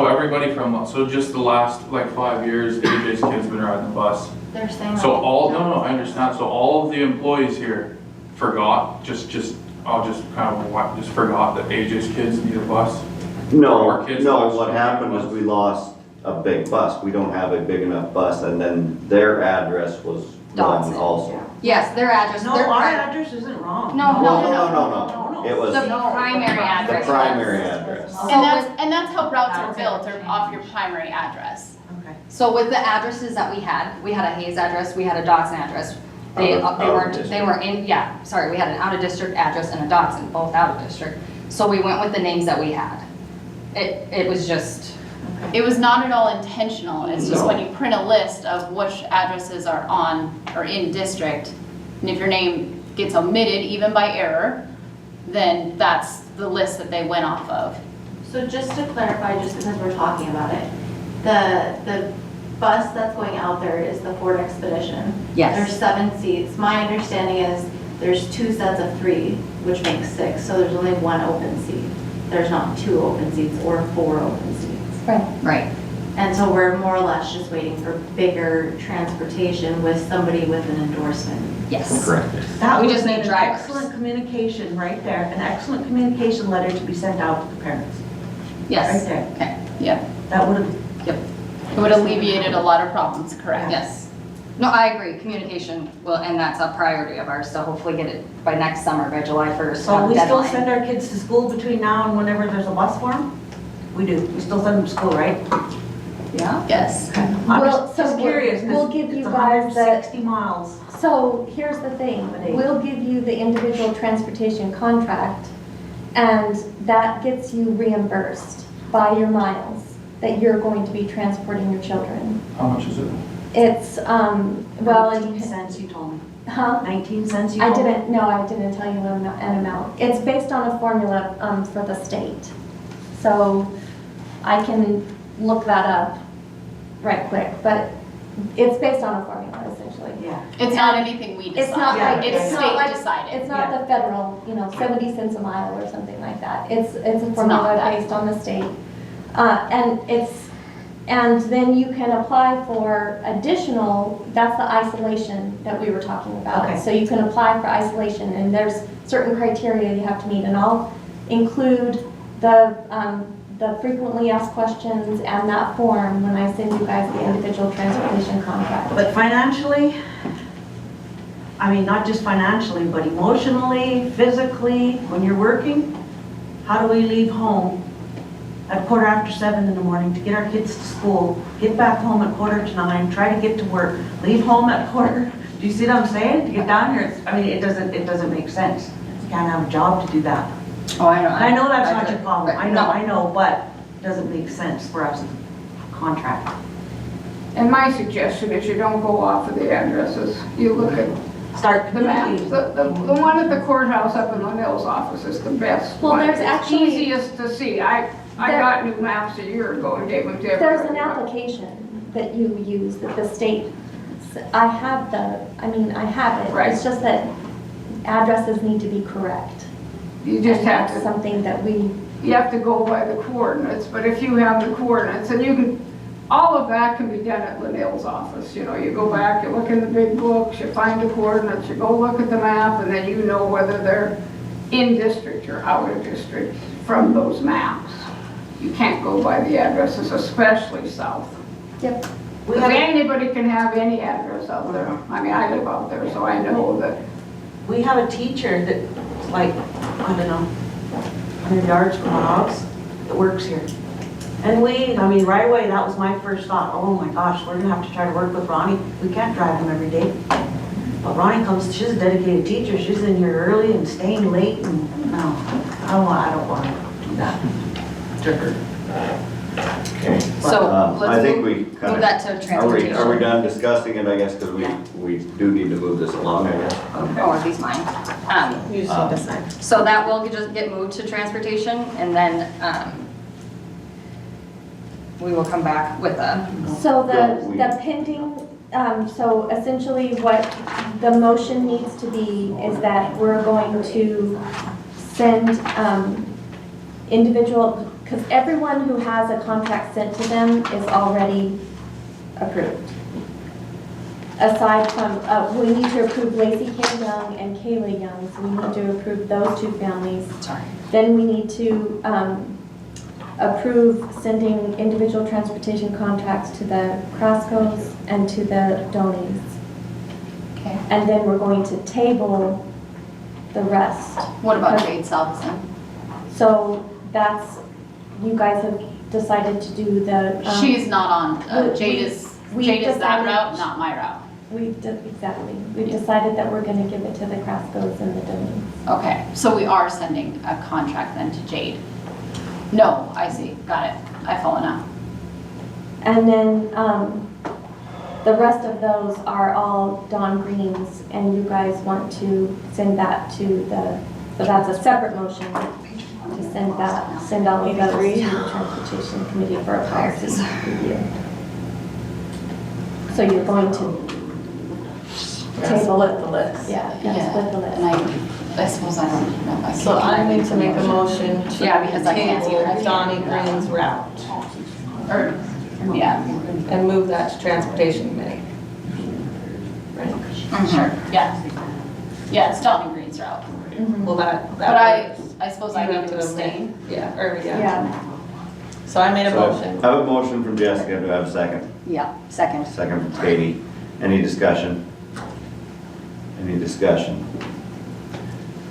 Speaker 12: everybody so just the last like 5 years, AJ's kids been riding the bus.
Speaker 13: They're saying.
Speaker 12: So
Speaker 13: that-
Speaker 12: no, I understand. So all of the employees here forgot, just forgot that AJ's kids need a bus?
Speaker 2: No,
Speaker 12: Our kids
Speaker 2: no,
Speaker 12: lost
Speaker 2: what
Speaker 12: a
Speaker 2: happened
Speaker 12: bus.
Speaker 2: is we lost a big bus. We don't have a big enough bus, and then their address was wrong
Speaker 6: Dodson.
Speaker 2: also.
Speaker 6: Yes, their address,
Speaker 11: No,
Speaker 6: their
Speaker 11: our
Speaker 6: pri-
Speaker 11: address isn't wrong.
Speaker 6: No,
Speaker 2: No, it was
Speaker 6: the
Speaker 2: the
Speaker 6: primary address.
Speaker 2: primary address.
Speaker 6: So
Speaker 8: And that's how routes are built, are off your primary address.
Speaker 11: Okay.
Speaker 6: So with the addresses that we had a Hayes address, we had a Dodson address. They
Speaker 2: Out of
Speaker 6: weren't,
Speaker 2: district.
Speaker 6: they were in, yeah, sorry, we had an out of district address and a Dodson, both out of district. So we went with the names that we had. It was just,
Speaker 8: It was not at all intentional, it's just
Speaker 2: No.
Speaker 8: when you print a list of which addresses are in district, and if your name gets omitted even by error, then that's the list that they went off of.
Speaker 13: So just to clarify, just because we're talking about it, the bus that's going out there is the Ford Expedition.
Speaker 6: Yes.
Speaker 13: There's 7 seats. My understanding is there's 2 sets of 3, which makes 6, so there's only 1 open seat. There's not 2 open seats or 4 open seats.
Speaker 6: right.
Speaker 13: And so we're more or less just waiting for bigger transportation with somebody with an endorsement.
Speaker 6: Yes.
Speaker 2: Correct.
Speaker 11: That
Speaker 6: We
Speaker 11: would
Speaker 6: just
Speaker 11: have
Speaker 6: need
Speaker 11: been an
Speaker 6: drivers.
Speaker 11: excellent communication right there, an excellent communication letter to be sent out to the parents.
Speaker 6: Yes.
Speaker 11: Right there.
Speaker 6: Okay, yep,
Speaker 11: That would have,
Speaker 6: yep. It would alleviated a lot of problems, correct,
Speaker 11: Yeah.
Speaker 6: yes. No, I agree, communication will, and that's a priority of ours, to hopefully get it by next summer, by July 1st,
Speaker 11: so
Speaker 6: have
Speaker 11: we
Speaker 6: a
Speaker 11: still
Speaker 6: deadline.
Speaker 11: send our kids to school between now and whenever there's a bus for them? We do, we still send them to school, right?
Speaker 6: Yeah? Yes.
Speaker 11: I'm
Speaker 1: Well,
Speaker 11: just
Speaker 1: so
Speaker 11: just curious, 'cause
Speaker 1: we'll give you
Speaker 11: it's
Speaker 1: guys the-
Speaker 11: 160 miles.
Speaker 1: So here's the thing, we'll give you the individual transportation contract, and that gets you reimbursed by your miles that you're going to be transporting your children.
Speaker 12: How much is it?
Speaker 1: It's, well,
Speaker 11: 19 cents you told me.
Speaker 1: huh?
Speaker 11: 19 cents you
Speaker 1: I
Speaker 11: told me?
Speaker 1: didn't, no, I didn't tell you an amount. It's based on a formula, for the state. So I can look that up right quick, but it's based on a formula essentially.
Speaker 11: Yeah.
Speaker 8: It's not anything we
Speaker 1: It's not
Speaker 8: decide,
Speaker 1: like,
Speaker 8: it's
Speaker 1: it's not
Speaker 8: state
Speaker 1: like,
Speaker 8: decided.
Speaker 1: it's not the federal, 70 cents a mile or something like that. It's a
Speaker 8: not
Speaker 1: formula
Speaker 8: that.
Speaker 1: based on the state. And then you can apply for additional, that's the isolation that we were talking about.
Speaker 11: Okay.
Speaker 1: So you can apply for isolation, and there's certain criteria you have to meet, and I'll include the frequently asked questions and that form when I send you guys the individual transportation contract.
Speaker 11: But financially, I mean, not just financially, but emotionally, physically, when you're working, how do we leave home at 7:15 in the morning to get our kids to school, get back home at 8:45, try to get to work, leave home at quarter? Do you see what I'm saying? To get down here, it doesn't make sense. You can't have a job to do that.
Speaker 6: Oh, I know.
Speaker 11: I know that's not your
Speaker 6: agree.
Speaker 11: problem,
Speaker 6: Right,
Speaker 11: I know, but it doesn't make sense for us as a contract.
Speaker 5: And my suggestion is you don't go off of the addresses. You look at
Speaker 11: Start
Speaker 5: the map.
Speaker 11: communicating.
Speaker 5: The one at the courthouse up in Linnell's office is the best
Speaker 1: Well,
Speaker 5: one.
Speaker 1: there's
Speaker 5: It's
Speaker 1: actually-
Speaker 5: easiest to see. I got new maps a year ago and gave them to everybody.
Speaker 1: There's an application that you use that the state, I have it.
Speaker 5: Right.
Speaker 1: It's just that addresses need to be correct.
Speaker 5: You just
Speaker 1: And
Speaker 5: have
Speaker 1: that's
Speaker 5: to,
Speaker 1: something that we,
Speaker 5: you have to go by the coordinates, but if you have the coordinates, and you can, all of that can be done at Linnell's office. You go back, you look in the big books, you find the coordinates, you go look at the map, and then you know whether they're in district or out of district from those maps. You can't go by the addresses, especially south.
Speaker 1: yep.
Speaker 11: We
Speaker 5: Because
Speaker 11: have,
Speaker 5: anybody can have any address out there. I mean, I live out there, so I know that.
Speaker 11: we have a teacher that, like, I don't know, 100 yards from our house, that works here. And right away, that was my first thought, oh my gosh, we're gonna have to try to work with Ronnie. We can't drive him every day. But Ronnie comes, she's a dedicated teacher, she's in here early and staying late, and no, I don't want to do that to her.
Speaker 2: Okay.
Speaker 6: So
Speaker 2: I
Speaker 6: let's
Speaker 2: think
Speaker 6: move
Speaker 2: we kind
Speaker 6: move
Speaker 2: of,
Speaker 6: that to transportation.
Speaker 2: are we done discussing it, I guess, because we do need to move this along, I guess.
Speaker 6: Oh, are these mine?
Speaker 4: You just need to sign.
Speaker 6: So that will just get moved to transportation, and then we will come back with a,
Speaker 1: So
Speaker 2: Yeah, we-
Speaker 1: the pending, so essentially what the motion needs to be is that we're going to send individual, because everyone who has a contract sent to them is already approved. Aside from, we need to approve Lacey K. Young and Kayla Young, so we need to approve those two families.
Speaker 6: sorry.
Speaker 1: Then we need to approve sending individual transportation contracts to the Croscos and to the Donis.
Speaker 6: Okay.
Speaker 1: And then we're going to table the rest.
Speaker 8: What about Jade Salveson?
Speaker 1: So that's, you guys have decided to do the.
Speaker 8: She's not on,
Speaker 1: we-
Speaker 8: Jade is
Speaker 1: we
Speaker 8: that
Speaker 1: decided-
Speaker 8: route, not my route.
Speaker 1: Exactly. We've decided that we're going to give it to the Croscos and the Donis.
Speaker 8: Okay, so we are sending a contract then to Jade? No, I see, got it, I follow now.
Speaker 1: And then the rest of those are all Don Green's, and you guys want to send that to the, so that's a separate motion to send all of those to the Transportation Committee for a policy review. So you're going to table it.
Speaker 4: the list.
Speaker 1: Yeah, split the list.
Speaker 8: And I suppose I don't know if I can.
Speaker 4: So I need to make a motion to
Speaker 8: Yeah, because I can't see it.
Speaker 4: table Donnie Green's route.
Speaker 8: Or, Yeah.
Speaker 4: And move that to transportation committee. Right?
Speaker 8: Sure, yeah. Yeah, it's Dalton Green's route.
Speaker 4: Well, that.
Speaker 8: But I suppose I need to abstain.
Speaker 4: Yeah, or, yeah.
Speaker 1: Yeah.
Speaker 4: So I made a
Speaker 2: So
Speaker 4: motion.
Speaker 2: I have a motion from Jessica, do I have a second?
Speaker 6: Yeah, second.
Speaker 2: Second from Katie. Any discussion? Any discussion?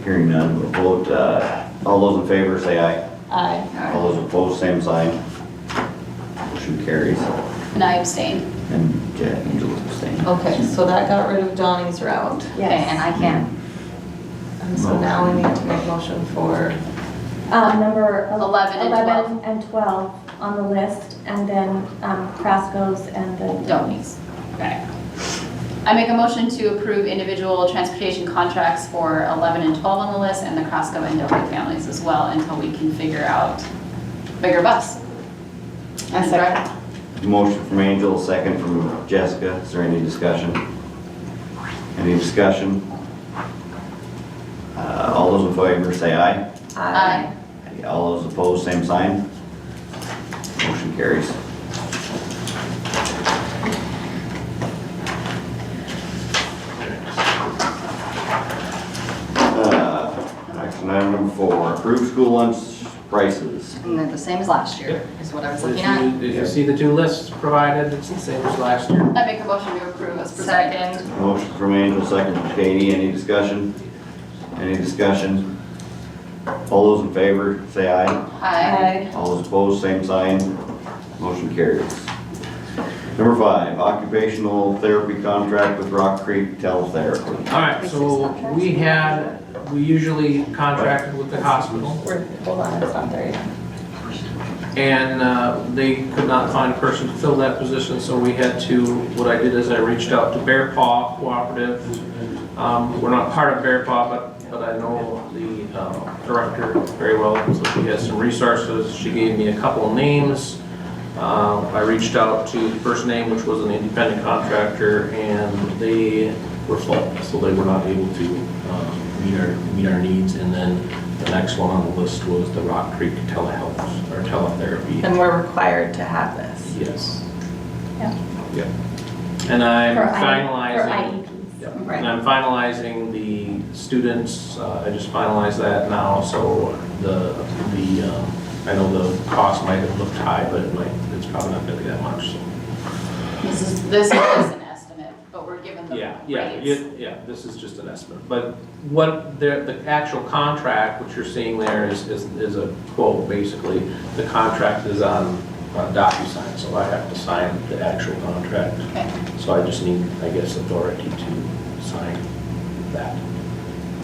Speaker 2: Hearing none, we'll vote, all those in favor say aye.
Speaker 4: Aye.
Speaker 2: All those opposed, same sign. Motion carries.
Speaker 8: And I abstain.
Speaker 2: And Angela abstained.
Speaker 4: Okay, so that got rid of Donnie's route.
Speaker 6: Okay, and I can.
Speaker 4: And so now we need to make a motion for,
Speaker 1: Number
Speaker 8: 11 and
Speaker 1: 11 and 12 on the list, and then Crasco's and the
Speaker 8: Domies. Okay. I make a motion to approve individual transportation contracts for 11 and 12 on the list and the Crasco and Domi families as well until we can figure out bigger bus.
Speaker 6: I second.
Speaker 2: Motion from Angel, second from Jessica. Is there any discussion? Any discussion? All those in favor say aye.
Speaker 8: Aye.
Speaker 2: All those opposed, same sign. Motion carries. Action item number 4, approve school lunch prices.
Speaker 6: And they're the same as last year, is what I was looking at.
Speaker 10: Did you see the two lists provided? It's the same as last year.
Speaker 8: I make a motion to approve as presented.
Speaker 6: Second.
Speaker 2: Motion from Angel, second from Katie. Any discussion? Any discussion? All those in favor, say aye.
Speaker 8: Aye.
Speaker 2: All those opposed, same sign. Motion carries. Number 5, occupational therapy contract with Rock Creek Teletherapy.
Speaker 10: All right, so we usually contracted with the hospital,
Speaker 4: hold on, it's not there yet.
Speaker 10: and they could not find a person to fill that position, so we had to, what I did is I reached out to Bear Paw Cooperative. We're not part of Bear Paw, but I know the director very well, so she has some resources. She gave me a couple of names. I reached out to the first name, which was an independent contractor, and they were full, so they were not able to meet our needs. And then the next one on the list was the Rock Creek Telehealth or Teletherapy.
Speaker 4: And we're required to have this.
Speaker 10: Yes.
Speaker 1: Yeah.
Speaker 10: Yep. And I'm
Speaker 1: For
Speaker 10: finalizing.
Speaker 1: IEPs.
Speaker 10: Yep.
Speaker 4: Right.
Speaker 10: And I'm finalizing the students. I just finalized that now, so I know the cost might have looked high, but it's probably not going to be that much. So.
Speaker 8: This is an estimate, but we're given the
Speaker 10: Yeah,
Speaker 8: rates.
Speaker 10: this is just an estimate. But what the actual contract, what you're seeing there is a quote, basically. The contract is on DocuSign, so I have to sign the actual contract.
Speaker 8: Okay.
Speaker 10: So I just need, I guess, authority to sign that.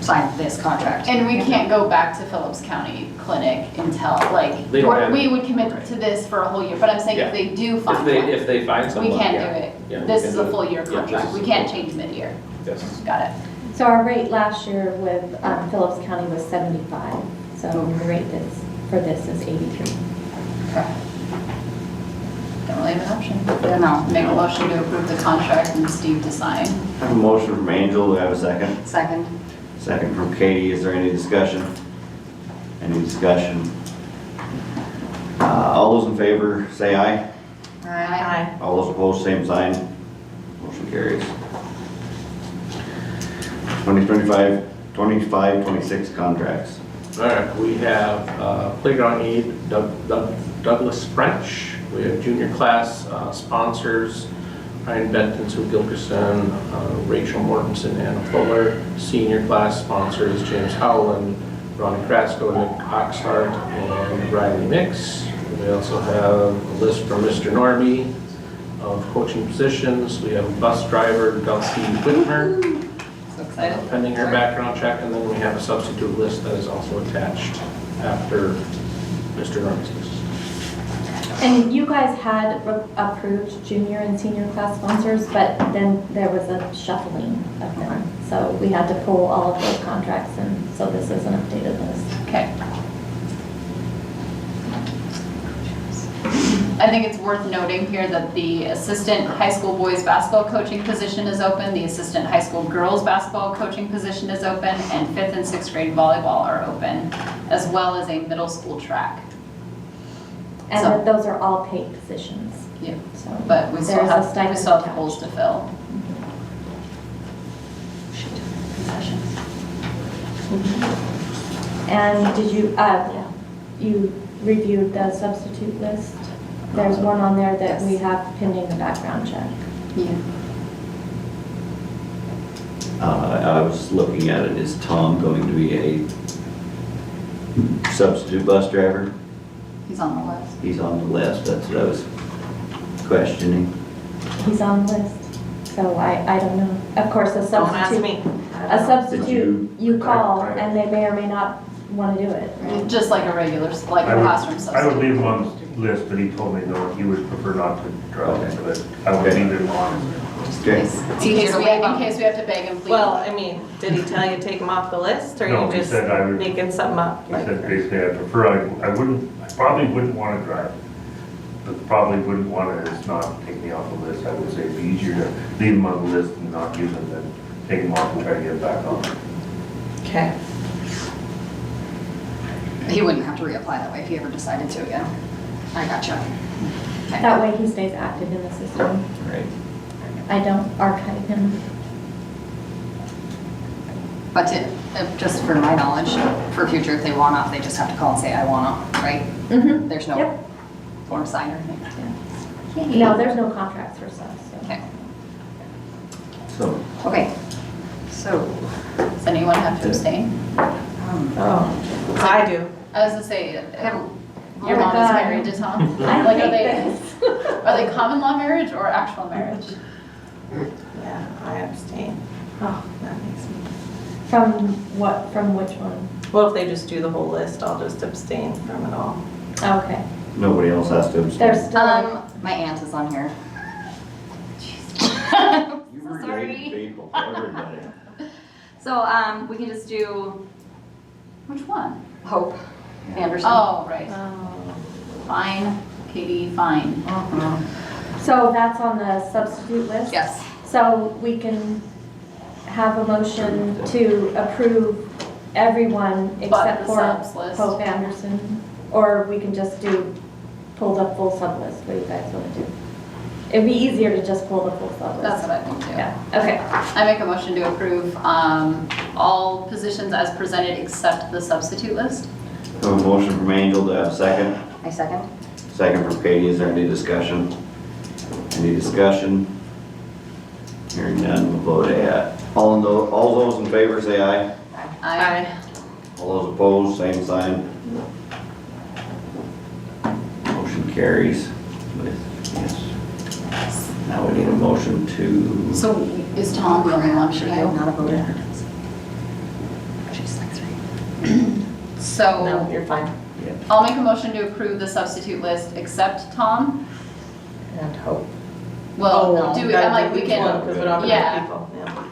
Speaker 6: Sign this contract.
Speaker 8: And we can't go back to Phillips County Clinic until, like,
Speaker 10: They don't have
Speaker 8: we
Speaker 10: it.
Speaker 8: would commit to this for a whole year, but I'm saying if
Speaker 10: Yeah.
Speaker 8: they do find one,
Speaker 10: If they find someone,
Speaker 8: we can't
Speaker 10: yeah.
Speaker 8: do it.
Speaker 10: Yeah, we
Speaker 8: This
Speaker 10: can
Speaker 8: is
Speaker 10: do
Speaker 8: a
Speaker 10: it.
Speaker 8: full year
Speaker 10: Yeah, this
Speaker 8: contract,
Speaker 10: is
Speaker 8: we
Speaker 10: a
Speaker 8: can't
Speaker 10: full-
Speaker 8: change mid-year.
Speaker 10: Yes.
Speaker 8: Got it.
Speaker 1: So our rate last year with Phillips County was 75, so the rate for this is 83.
Speaker 8: Okay. Don't really have an option.
Speaker 6: No.
Speaker 8: Make a motion to approve the contract and Steve to sign.
Speaker 2: I have a motion from Angel, do I have a second?
Speaker 6: Second.
Speaker 2: Second from Katie, is there any discussion? Any discussion? All those in favor, say aye.
Speaker 6: Aye.
Speaker 2: All those opposed, same sign. Motion carries. 25-26 contracts.
Speaker 10: All right, we have Playground Aid, Douglas French. We have junior class sponsors, Ryan Benton, Sue Gilkerson, Rachel Mortensen, Anna Fuller. Senior class sponsors, James Howland, Ronnie Krasko, Nick Oxhart, and Riley Nix. We also have a list from Mr. Norby of coaching positions. We have a bus driver, Dulcie Whitmer,
Speaker 8: So excited.
Speaker 10: pending her background check, and then we have a substitute list that is also attached after Mr. Norby's list.
Speaker 1: And you guys had approved junior and senior class sponsors, but then there was a shuffling of them. So we had to pull all of those contracts, and so this is an updated list.
Speaker 8: Okay. I think it's worth noting here that the assistant high school boys basketball coaching position is open, the assistant high school girls basketball coaching position is open, and 5th and 6th grade volleyball are open, as well as a middle school track.
Speaker 1: And
Speaker 6: So-
Speaker 1: that those are all paid positions,
Speaker 6: Yeah,
Speaker 1: so.
Speaker 6: but we still
Speaker 1: There's a
Speaker 6: have,
Speaker 1: stipend attached.
Speaker 6: holes to fill. Concessions.
Speaker 1: And did you reviewed the substitute list? There's one on there that we have pending the background check.
Speaker 6: Yeah.
Speaker 2: I was looking at it, is Tom going to be a substitute bus driver?
Speaker 6: He's on the list.
Speaker 2: He's on the list, that's what I was questioning.
Speaker 1: He's on the list, so I don't know. Of course, a
Speaker 4: Don't ask
Speaker 1: substitute,
Speaker 4: me.
Speaker 1: a substitute, you call
Speaker 12: I-
Speaker 1: and they may or may not want to do it, right?
Speaker 6: Just like a regular, like a
Speaker 15: I would-
Speaker 6: classroom
Speaker 15: I would
Speaker 6: substitute.
Speaker 15: leave him on the list, but he told me no, he would prefer not to drive,
Speaker 2: Okay.
Speaker 15: so that I would
Speaker 2: Okay.
Speaker 15: leave him on.
Speaker 2: Okay.
Speaker 6: In case we have to beg and plead.
Speaker 4: Well, I mean, did he tell you to take him off the list, or
Speaker 15: No,
Speaker 4: you
Speaker 15: he
Speaker 4: just
Speaker 15: said I would-
Speaker 4: making something up?
Speaker 15: He said basically, I prefer, I probably wouldn't want to drive. But probably wouldn't want to, it's not take me off the list. I would say it'd be easier to leave him on the list and not use him than take him off and try to get back on.
Speaker 4: Okay.
Speaker 6: He wouldn't have to reapply that way if he ever decided to again. I gotcha. Okay.
Speaker 1: That way he stays active in the system.
Speaker 2: Right.
Speaker 1: I don't archive him.
Speaker 6: But just for my knowledge, for future, if they want off, they just have to call and say, I want off, right?
Speaker 1: Mm-hmm.
Speaker 6: There's no
Speaker 1: Yep.
Speaker 6: form signed or anything.
Speaker 1: No, there's no contracts for stuff, so.
Speaker 6: Okay.
Speaker 2: So,
Speaker 6: Okay. So, does anyone have to abstain?
Speaker 4: Oh, I do.
Speaker 8: I was gonna say, your
Speaker 1: Oh my
Speaker 8: mom is
Speaker 1: God.
Speaker 8: married to Tom?
Speaker 1: I
Speaker 8: Like,
Speaker 1: hate this.
Speaker 8: are they common law marriage or actual marriage?
Speaker 4: Yeah, I abstain. Oh, that makes me.
Speaker 1: From what, from which one?
Speaker 4: Well, if they just do the whole list, I'll just abstain from it all.
Speaker 1: Okay.
Speaker 2: nobody else has to abstain.
Speaker 1: There's still,
Speaker 6: My aunt is on here.
Speaker 2: You
Speaker 8: so
Speaker 2: were
Speaker 8: sorry.
Speaker 2: dating people, everybody.
Speaker 6: So, we can just do
Speaker 8: Which one?
Speaker 6: Hope Anderson.
Speaker 8: Oh, right.
Speaker 1: oh.
Speaker 8: Fine, Katie, fine.
Speaker 1: So that's on the substitute list?
Speaker 6: Yes.
Speaker 1: So we can have a motion to approve everyone
Speaker 8: But
Speaker 1: except
Speaker 8: the
Speaker 1: for
Speaker 8: subs list.
Speaker 1: Pope Anderson? Or we can just pull the full sub list, what do you guys want to do? It'd be easier to just pull the full sub list.
Speaker 8: That's what I think too.
Speaker 1: Yeah, okay.
Speaker 8: I make a motion to approve all positions as presented except the substitute list.
Speaker 2: A motion from Angel, to have a second?
Speaker 6: I second.
Speaker 2: Second from Katie, is there any discussion? Any discussion? Hearing none, we'll vote all those in favor say aye.
Speaker 8: Aye.
Speaker 2: All those opposed, same sign. Motion carries with, yes. Now we need a motion to,
Speaker 8: So is Tom the only one for
Speaker 6: I am
Speaker 8: you?
Speaker 6: not a voter. She's like 3.
Speaker 4: No,
Speaker 8: So
Speaker 4: you're fine.
Speaker 8: I'll make a motion to approve the substitute list except Tom.
Speaker 4: And Hope.
Speaker 8: Well, do we, I'm like, we can,
Speaker 4: Because we don't have
Speaker 8: yeah.
Speaker 4: enough people. Yeah.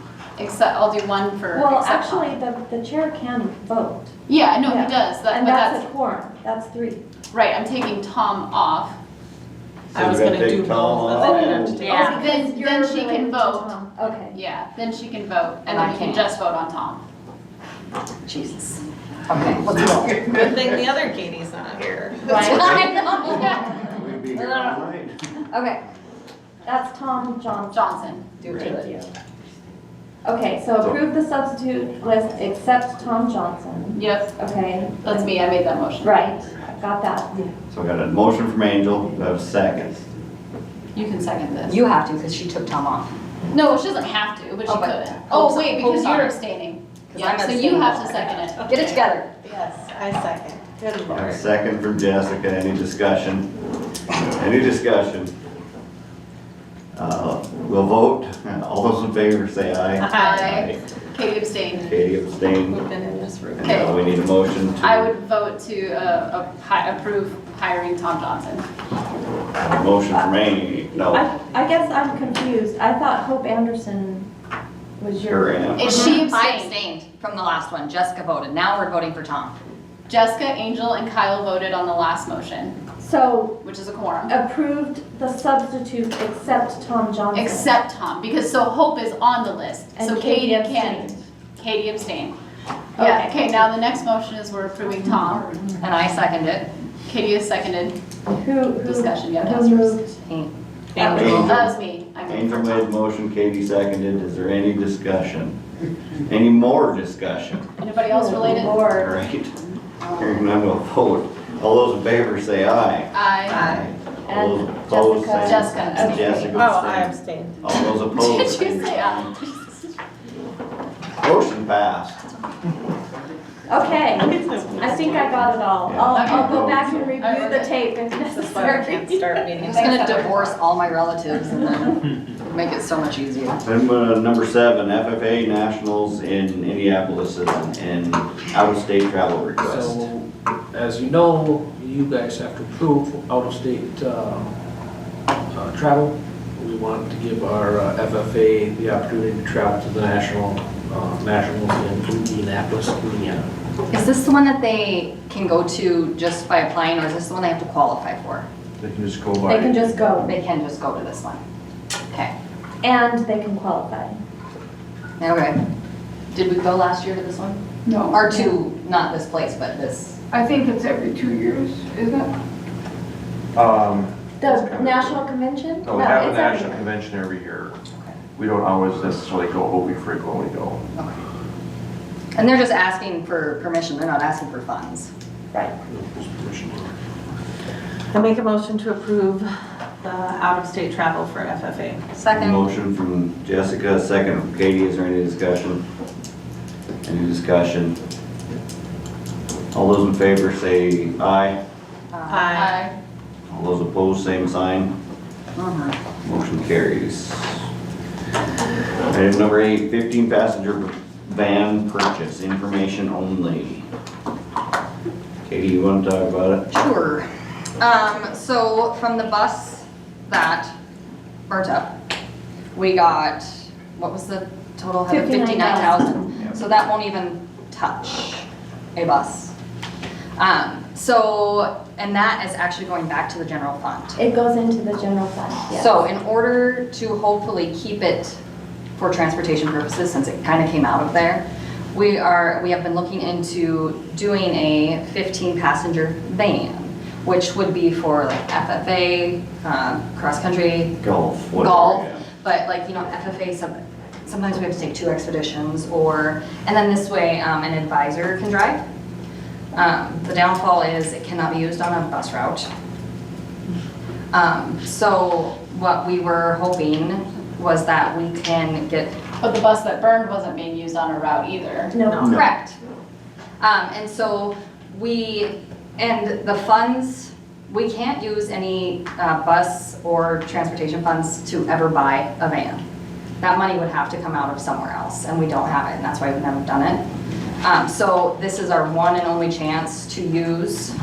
Speaker 8: except, I'll do one for
Speaker 1: Well,
Speaker 8: except Tom.
Speaker 1: actually, the chair can vote.
Speaker 8: Yeah, no,
Speaker 1: Yeah.
Speaker 8: he does,
Speaker 1: And
Speaker 8: but
Speaker 1: that's
Speaker 8: that's,
Speaker 1: a quorum, that's 3.
Speaker 8: right, I'm taking Tom off.
Speaker 2: So
Speaker 4: I was
Speaker 2: we're gonna
Speaker 4: gonna
Speaker 2: take
Speaker 4: do
Speaker 2: Tom
Speaker 4: both,
Speaker 2: off
Speaker 4: but then I
Speaker 2: and-
Speaker 4: have to take.
Speaker 8: Yeah. Then
Speaker 1: Because you're
Speaker 8: she can
Speaker 1: related to
Speaker 8: vote.
Speaker 1: Tom. Okay.
Speaker 8: Yeah, then she can vote, and
Speaker 6: I
Speaker 8: then we can
Speaker 6: can't.
Speaker 8: just vote on Tom.
Speaker 6: Jesus. Okay, let's go.
Speaker 4: Good thing the other Katie's not here.
Speaker 8: Right? I know.
Speaker 2: we'd be here all night.
Speaker 1: Okay, that's Tom Johnson.
Speaker 8: Johnson.
Speaker 4: Do
Speaker 1: Thank
Speaker 4: it.
Speaker 1: you. Okay, so approve the substitute list except Tom Johnson.
Speaker 8: Yep,
Speaker 1: Okay.
Speaker 8: that's me, I made that motion.
Speaker 1: Right, got that.
Speaker 2: So I got a motion from Angel, do I have a second?
Speaker 8: You can second this.
Speaker 6: You have to, because she took Tom off.
Speaker 8: No, she doesn't have to, but she
Speaker 6: Oh, but
Speaker 8: could.
Speaker 6: Hope's-
Speaker 8: Oh, wait, because
Speaker 6: Hope's on
Speaker 8: you're
Speaker 6: it.
Speaker 8: abstaining.
Speaker 6: 'Cause
Speaker 8: Yeah,
Speaker 6: I'm
Speaker 8: so you
Speaker 6: abstaining.
Speaker 8: have to second it.
Speaker 6: Get it together.
Speaker 4: Yes, I second. Good
Speaker 2: I have a
Speaker 4: lord.
Speaker 2: second from Jessica, any discussion? Any discussion? We'll vote, all those in favor say aye.
Speaker 8: Aye. Katie abstained.
Speaker 2: Katie abstained.
Speaker 4: We've been in this room.
Speaker 2: And now we need a motion to.
Speaker 8: I would vote to approve hiring Tom Johnson.
Speaker 2: Motion from Amy, no,
Speaker 1: I guess I'm confused. I thought Hope Anderson was
Speaker 2: Sure
Speaker 1: your.
Speaker 2: am.
Speaker 8: Is she
Speaker 6: I
Speaker 8: abstained?
Speaker 6: abstained from the last one. Jessica voted. Now we're voting for Tom.
Speaker 8: Jessica, Angel, and Kyle voted on the last motion,
Speaker 1: So
Speaker 8: which is a quorum.
Speaker 1: approved the substitute except Tom Johnson.
Speaker 8: Except Tom, because so Hope is on the list,
Speaker 1: And
Speaker 8: so
Speaker 1: Katie
Speaker 8: Katie can.
Speaker 1: abstained.
Speaker 8: Katie abstained. Yeah, okay, now the next motion is we're approving Tom.
Speaker 6: And I second it.
Speaker 8: Katie has seconded.
Speaker 1: Who
Speaker 8: Discussion, yeah,
Speaker 1: who
Speaker 8: that's yours.
Speaker 1: moved?
Speaker 8: That was me. I moved
Speaker 2: Angel
Speaker 8: first.
Speaker 2: made motion, Katie seconded. Is there any discussion? Any more discussion?
Speaker 8: Anybody else related?
Speaker 2: All right. Hearing none, we'll vote. All those in favor say aye.
Speaker 8: Aye.
Speaker 2: All those
Speaker 1: And
Speaker 2: opposed, say.
Speaker 8: Jessica abstained.
Speaker 2: Jessica
Speaker 4: Oh, I
Speaker 2: abstained.
Speaker 4: abstained.
Speaker 2: All those opposed,
Speaker 8: Did you say aye?
Speaker 2: motion passed.
Speaker 1: Okay, I think I got it all. I'll go back and review the tape if
Speaker 4: This is why we can't
Speaker 1: necessary.
Speaker 4: start
Speaker 6: I'm
Speaker 4: meetings.
Speaker 6: just gonna divorce all my relatives and then make it so much easier.
Speaker 2: Item number 7, FFA Nationals in Indianapolis and out-of-state travel request.
Speaker 10: So, as you know, you guys have to approve out-of-state travel. We want to give our FFA the opportunity to travel to the nationals in Indianapolis, Indiana.
Speaker 6: Is this the one that they can go to just by applying, or is this the one they have to qualify for?
Speaker 9: They can just go
Speaker 1: They
Speaker 9: by.
Speaker 1: can just go,
Speaker 6: They can just go to this one. Okay.
Speaker 1: and they can qualify.
Speaker 6: Okay. Did we go last year to this one?
Speaker 5: No.
Speaker 6: Or to, not this place, but this?
Speaker 5: I think it's every 2 years, isn't it?
Speaker 1: The national convention?
Speaker 9: No, we have a
Speaker 1: it's
Speaker 9: national
Speaker 1: everywhere.
Speaker 9: convention every year. We don't always necessarily go, but we frequently go.
Speaker 6: Okay. And they're just asking for permission, they're not asking for funds.
Speaker 1: Right.
Speaker 4: I make a motion to approve the out-of-state travel for FFA.
Speaker 6: Second.
Speaker 2: Motion from Jessica, second from Katie. Is there any discussion? Any discussion? All those in favor say aye.
Speaker 8: Aye.
Speaker 2: All those opposed, same sign.
Speaker 6: Mhm.
Speaker 2: Motion carries. Item number 8, 15-passenger van purchase, information only. Katie, you want to talk about it?
Speaker 6: Sure. So from the bus that burnt up, we got, what was the total?
Speaker 1: 59,000.
Speaker 6: So that won't even touch a bus. And that is actually going back to the general fund.
Speaker 1: It goes into the general fund, yes.
Speaker 6: So in order to hopefully keep it for transportation purposes, since it kind of came out of there, we have been looking into doing a 15-passenger van, which would be for like FFA, cross-country,
Speaker 2: Golf. whatever,
Speaker 6: golf,
Speaker 2: yeah.
Speaker 6: but like, FFA, sometimes we have to take 2 expeditions, and then this way, an advisor can drive. The downfall is it cannot be used on a bus route. So what we were hoping was that we can get.
Speaker 8: But the bus that burned wasn't being used on a route either.
Speaker 1: No.
Speaker 6: Correct. And so and the funds, we can't use any bus or transportation funds to ever buy a van. That money would have to come out of somewhere else, and we don't have it, and that's why we've never done it. So this is our one and only chance to use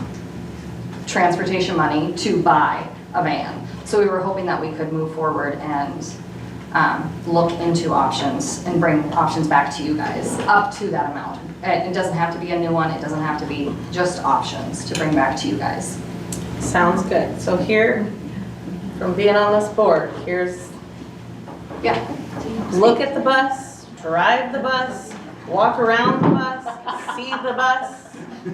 Speaker 6: transportation money to buy a van. So we were hoping that we could move forward and look into options and bring options back to you guys up to that amount. It doesn't have to be a new one, it doesn't have to be just options to bring back to you guys.
Speaker 4: Sounds good. So here, from being on this board, here's,
Speaker 6: Yeah.
Speaker 4: look at the bus, drive the bus, walk around the bus, see the bus,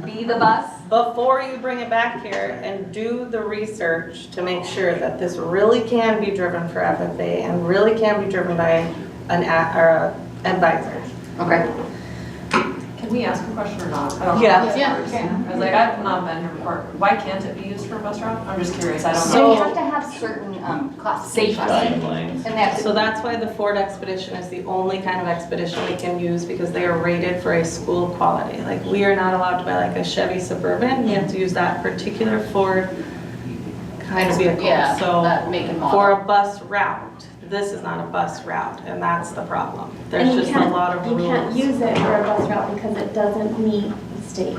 Speaker 6: Be the bus.
Speaker 4: before you bring it back here, and do the research to make sure that this really can be driven for FFA and really can be driven by an advisor.
Speaker 6: Okay.
Speaker 3: Can we ask a question or not? I don't know.
Speaker 4: Yeah.
Speaker 8: Yeah.
Speaker 3: I was like, I've not been here before. Why can't it be used for a bus route? I'm just curious, I don't
Speaker 6: So
Speaker 3: know.
Speaker 6: you have to have certain safety.
Speaker 2: Guidelines.
Speaker 6: And they have to
Speaker 4: So that's why the Ford Expedition is the only kind of expedition we can use, because they are rated for a school quality. Like, we are not allowed to buy like a Chevy Suburban, you have to use that particular Ford kind of vehicle.
Speaker 8: Yeah,
Speaker 6: Oh.
Speaker 8: that make and model.
Speaker 4: So for a bus route, this is not a bus route, and that's the problem. There's
Speaker 1: And you
Speaker 4: just a
Speaker 1: can't-
Speaker 4: lot of rules.
Speaker 1: You can't use it for a bus route because it doesn't meet the state.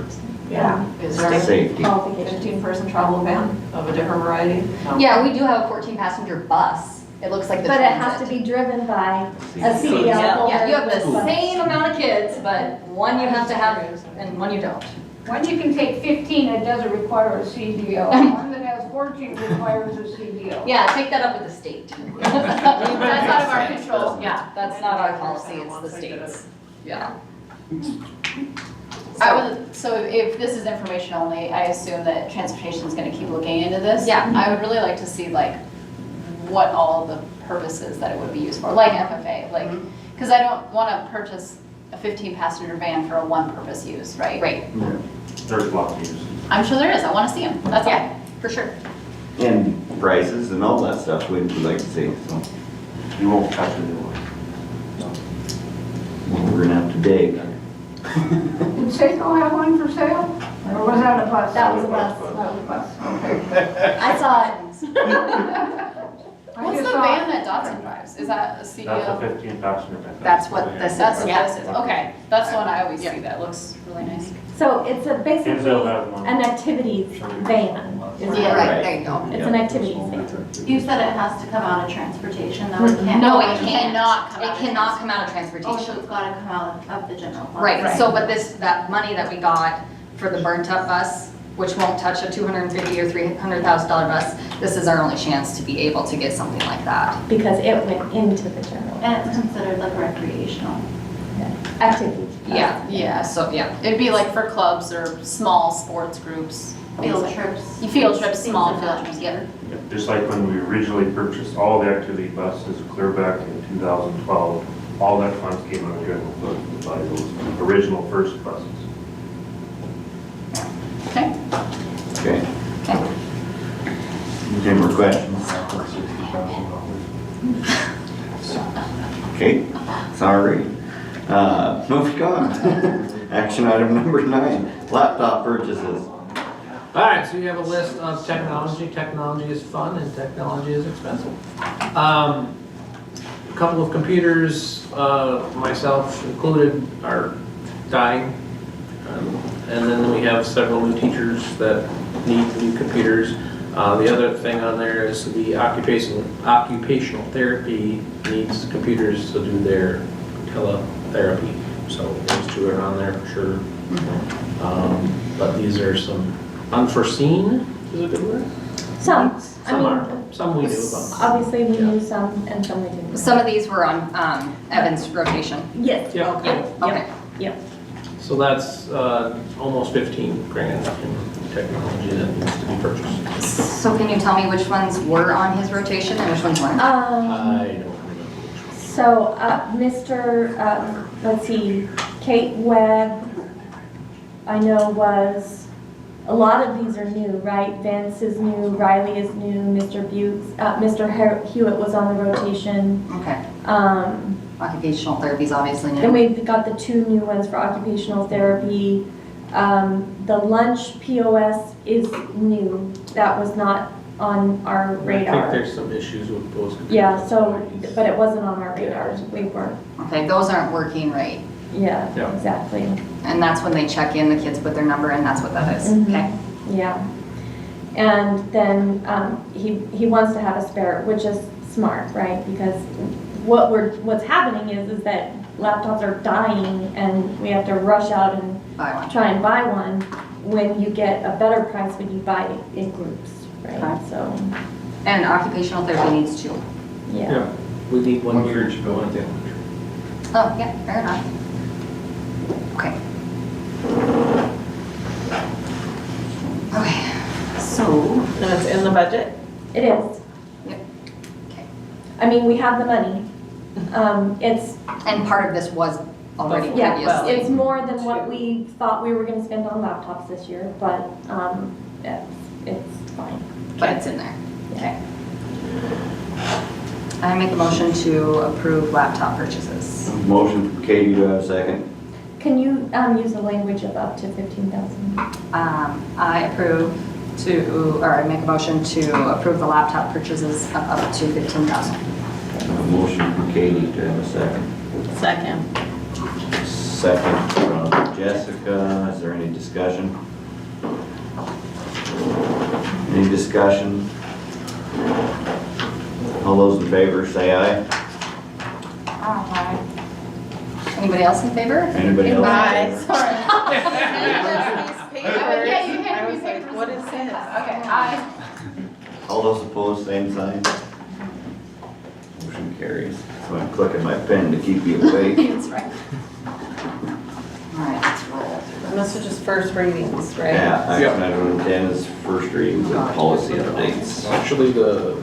Speaker 4: Yeah.
Speaker 3: Is there a
Speaker 2: Safety.
Speaker 1: Qualification.
Speaker 3: 15-person travel van of a different variety? No.
Speaker 6: Yeah, we do have a 14-passenger bus. It looks like the
Speaker 1: But it has to
Speaker 6: Transit.
Speaker 1: be driven by a
Speaker 2: CDL.
Speaker 1: CDL.
Speaker 6: Yeah, you have the
Speaker 1: holder.
Speaker 6: same amount of kids, but one you have to have and one you don't.
Speaker 5: One you can take 15, it doesn't require a CDL. One that has 14 requires a CDL.
Speaker 6: Yeah, take that up with the state.
Speaker 8: That's out of our control, yeah.
Speaker 6: That's not our policy, it's the state's. Yeah.
Speaker 8: So if this is information only, I assume that transportation is gonna keep looking into this.
Speaker 6: Yeah.
Speaker 8: I would really like to see like what all the purposes that it would be used for, like FFA, like, because I don't wanna purchase a 15-passenger van for a one-purpose use, right?
Speaker 6: Right,
Speaker 15: There's lots of uses.
Speaker 8: I'm sure there is, I wanna see them, that's all.
Speaker 6: yeah, for sure.
Speaker 2: And prices and all that stuff, we'd like to see, so
Speaker 9: You won't touch the new one.
Speaker 2: we're gonna have to dig.
Speaker 5: Did Seiko have one for sale? Or was that a bus?
Speaker 1: That was a bus.
Speaker 5: That was a bus, okay.
Speaker 1: I saw it.
Speaker 5: I
Speaker 8: What's
Speaker 5: just
Speaker 8: the
Speaker 5: saw it.
Speaker 8: van that Dotson drives? Is that a
Speaker 15: That's a
Speaker 8: CDL?
Speaker 15: 15-passenger van.
Speaker 6: That's what this is,
Speaker 8: That's what
Speaker 6: yeah.
Speaker 8: this is, okay. That's the one I always see, that looks really nice.
Speaker 1: So it's a basically
Speaker 15: Denzel has one.
Speaker 1: an activities van. is
Speaker 6: Yeah,
Speaker 1: what-
Speaker 6: right, there you go.
Speaker 1: It's an activities van.
Speaker 13: You said it has to come out of transportation, though, it can't.
Speaker 6: No,
Speaker 13: go
Speaker 6: it
Speaker 13: out of-
Speaker 6: cannot,
Speaker 8: come out
Speaker 6: it
Speaker 8: of
Speaker 6: cannot come out of
Speaker 13: Oh, so
Speaker 6: transportation.
Speaker 13: it's gotta come out of the general fund.
Speaker 6: Right, so but that money that we got for the burnt up bus, which won't touch a $250,000 or $300,000 bus, this is our only chance to be able to get something like that.
Speaker 1: Because it went into the general
Speaker 13: And it's considered like recreational.
Speaker 1: activities.
Speaker 6: Yeah, so, yeah.
Speaker 8: It'd be like for clubs or small sports groups.
Speaker 13: Field
Speaker 8: things like-
Speaker 13: trips.
Speaker 8: Field trips,
Speaker 13: things
Speaker 8: small
Speaker 13: like
Speaker 8: field
Speaker 13: that.
Speaker 8: trips, yeah.
Speaker 15: Just like when we originally purchased all the activity buses clear back in 2012, all that funds came out of general fund to buy those original first buses.
Speaker 8: Okay.
Speaker 2: Okay.
Speaker 6: Okay.
Speaker 2: Any more questions? Okay, sorry. Moving on. Action item number 9, laptop purchases.
Speaker 10: All right, so you have a list of technology. Technology is fun and technology is expensive. A couple of computers, myself included, are dying. And then we have several new teachers that need new computers. The other thing on there is the occupational therapy needs computers to do their teletherapy. So those two are on there for sure. But these are some unforeseen, is a good word?
Speaker 1: Some,
Speaker 10: Some are, some we knew about.
Speaker 1: obviously we knew some and some we didn't.
Speaker 6: Some of these were on Evan's rotation.
Speaker 1: Yes.
Speaker 10: Yeah.
Speaker 6: Okay.
Speaker 1: Yep.
Speaker 10: So that's almost 15 grand in technology that needs to be purchased.
Speaker 6: So can you tell me which ones were on his rotation and which ones weren't?
Speaker 10: I don't remember which one.
Speaker 1: So, let's see, Kate Webb, I know was, a lot of these are new, right? Vince is new, Riley is new, Mr. Mr. Hewitt was on the rotation.
Speaker 6: Okay. Occupational therapy is obviously
Speaker 1: Then
Speaker 6: new.
Speaker 1: we've got the 2 new ones for occupational therapy. The lunch POS is new, that was not on our
Speaker 10: I think
Speaker 1: radar.
Speaker 10: there's some issues with those computers.
Speaker 1: Yeah, so, but it wasn't on our radar, we were,
Speaker 6: Okay, those aren't working right.
Speaker 1: yeah,
Speaker 10: Yeah.
Speaker 1: exactly.
Speaker 6: And that's when they check in, the kids put their number in, that's what that is.
Speaker 1: Mhm.
Speaker 6: Okay.
Speaker 1: Yeah. And then he wants to have a spare, which is smart, right? Because what's happening is that laptops are dying and we have to rush out and
Speaker 6: Buy one.
Speaker 1: try and buy one when you get a better price when you buy it in groups, right?
Speaker 6: Okay.
Speaker 1: So,
Speaker 6: And occupational therapy needs 2.
Speaker 1: yeah.
Speaker 10: Yeah, we need one
Speaker 9: One for
Speaker 10: here,
Speaker 9: each
Speaker 10: one at the
Speaker 9: building.
Speaker 10: elementary.
Speaker 6: Oh, yeah, fair enough. Okay. Okay, so,
Speaker 4: And it's in the budget?
Speaker 1: It is.
Speaker 6: Yep. Okay.
Speaker 1: I mean, we have the money. It's,
Speaker 6: and part of this was already
Speaker 1: yeah,
Speaker 6: previously.
Speaker 1: it's more than what we thought we were gonna spend on laptops this year, but it's fine.
Speaker 6: But it's in there.
Speaker 1: Yeah.
Speaker 6: I make a motion to approve laptop purchases.
Speaker 2: Motion from Katie, do I have a second?
Speaker 1: Can you use the language of up to 15,000?
Speaker 6: I approve or I make a motion to approve the laptop purchases of up to $15,000.
Speaker 2: Motion from Katie, do I have a second?
Speaker 4: Second.
Speaker 2: Second from Jessica, is there any discussion? Any discussion? All those in favor say aye.
Speaker 6: Anybody else in favor?
Speaker 2: Anybody else?
Speaker 4: Aye.
Speaker 8: Sorry.
Speaker 4: Papers.
Speaker 8: Yeah, you
Speaker 4: I
Speaker 8: hand me
Speaker 4: was like,
Speaker 8: papers.
Speaker 4: what is this?
Speaker 8: Okay, aye.
Speaker 2: All those opposed, same sign. Motion carries. So I'm clicking my pen to keep you awake.
Speaker 8: That's right.
Speaker 4: And this is just first readings, right?
Speaker 2: Yeah, action item 10 is first readings and policy updates.
Speaker 10: Actually, the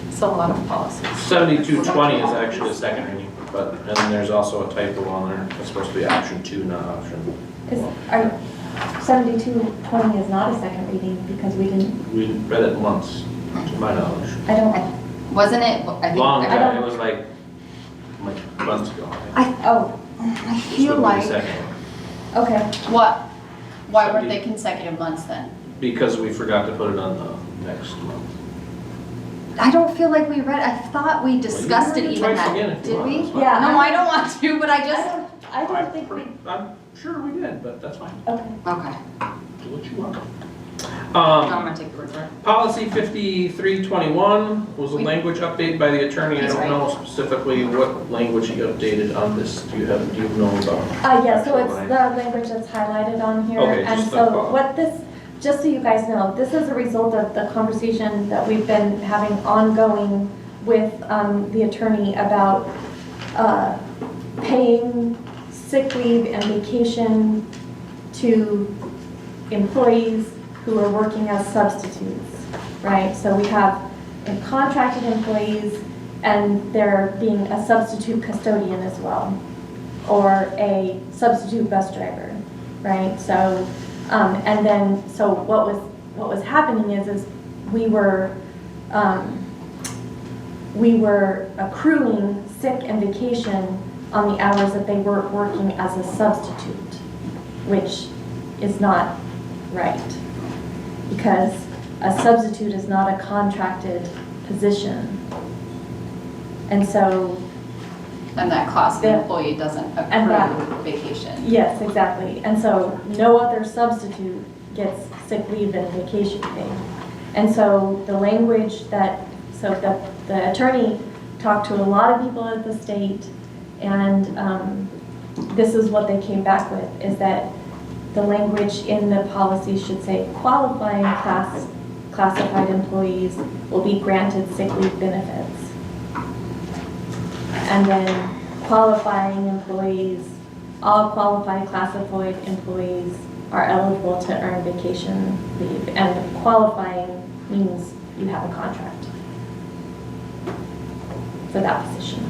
Speaker 4: It's a lot of policies.
Speaker 10: 7220 is actually a second reading, but, and then there's also a typo on there. It's supposed to be option 2, not option.
Speaker 1: 7220 is not a second reading because we didn't,
Speaker 10: We read it once, to my knowledge.
Speaker 1: I don't,
Speaker 6: Wasn't it, I think.
Speaker 10: Long
Speaker 1: I
Speaker 10: time,
Speaker 1: don't-
Speaker 10: it was like months ago.
Speaker 6: I
Speaker 1: oh,
Speaker 6: feel like,
Speaker 1: okay.
Speaker 8: What? Why weren't they consecutive months then?
Speaker 10: Because we forgot to put it on the next month.
Speaker 6: I don't feel like we read, I thought we discussed it
Speaker 10: read it
Speaker 6: even
Speaker 10: twice
Speaker 6: that,
Speaker 10: again if you
Speaker 6: did
Speaker 10: want,
Speaker 6: we?
Speaker 10: that's fine.
Speaker 1: Yeah.
Speaker 6: No, I don't want to, but I just,
Speaker 1: I don't think we,
Speaker 10: I'm sure we did, but that's fine.
Speaker 1: okay.
Speaker 6: okay.
Speaker 10: Do what you want.
Speaker 6: I'm gonna take the word for it.
Speaker 10: Policy 5321 was a language update by the attorney. I
Speaker 6: He's
Speaker 10: don't
Speaker 6: right.
Speaker 10: know specifically what language he updated on this. Do you know about?
Speaker 1: Yeah, so it's the language that's highlighted on here.
Speaker 10: Okay,
Speaker 1: And
Speaker 10: just
Speaker 1: so
Speaker 10: the-
Speaker 1: what this, just so you guys know, this is a result of the conversation that we've been having ongoing with the attorney about paying sick leave and vacation to employees who are working as substitutes, right? So we have contracted employees and they're being a substitute custodian as well, or a substitute bus driver, right? So, and then, so what was happening is we were accruing sick and vacation on the hours that they were working as a substitute, which is not right, because a substitute is not a contracted position. And so,
Speaker 8: And that class of
Speaker 1: The-
Speaker 8: employee doesn't
Speaker 1: and that-
Speaker 8: accrue vacation.
Speaker 1: yes, exactly. And so no other substitute gets sick leave and vacation pay. And so the language that, so the attorney talked to a lot of people at the state, and this is what they came back with, is that the language in the policy should say qualifying classified employees will be granted sick leave benefits. And then qualifying employees, all qualified classified employees are eligible to earn vacation leave. And qualifying means you have a contract for that position.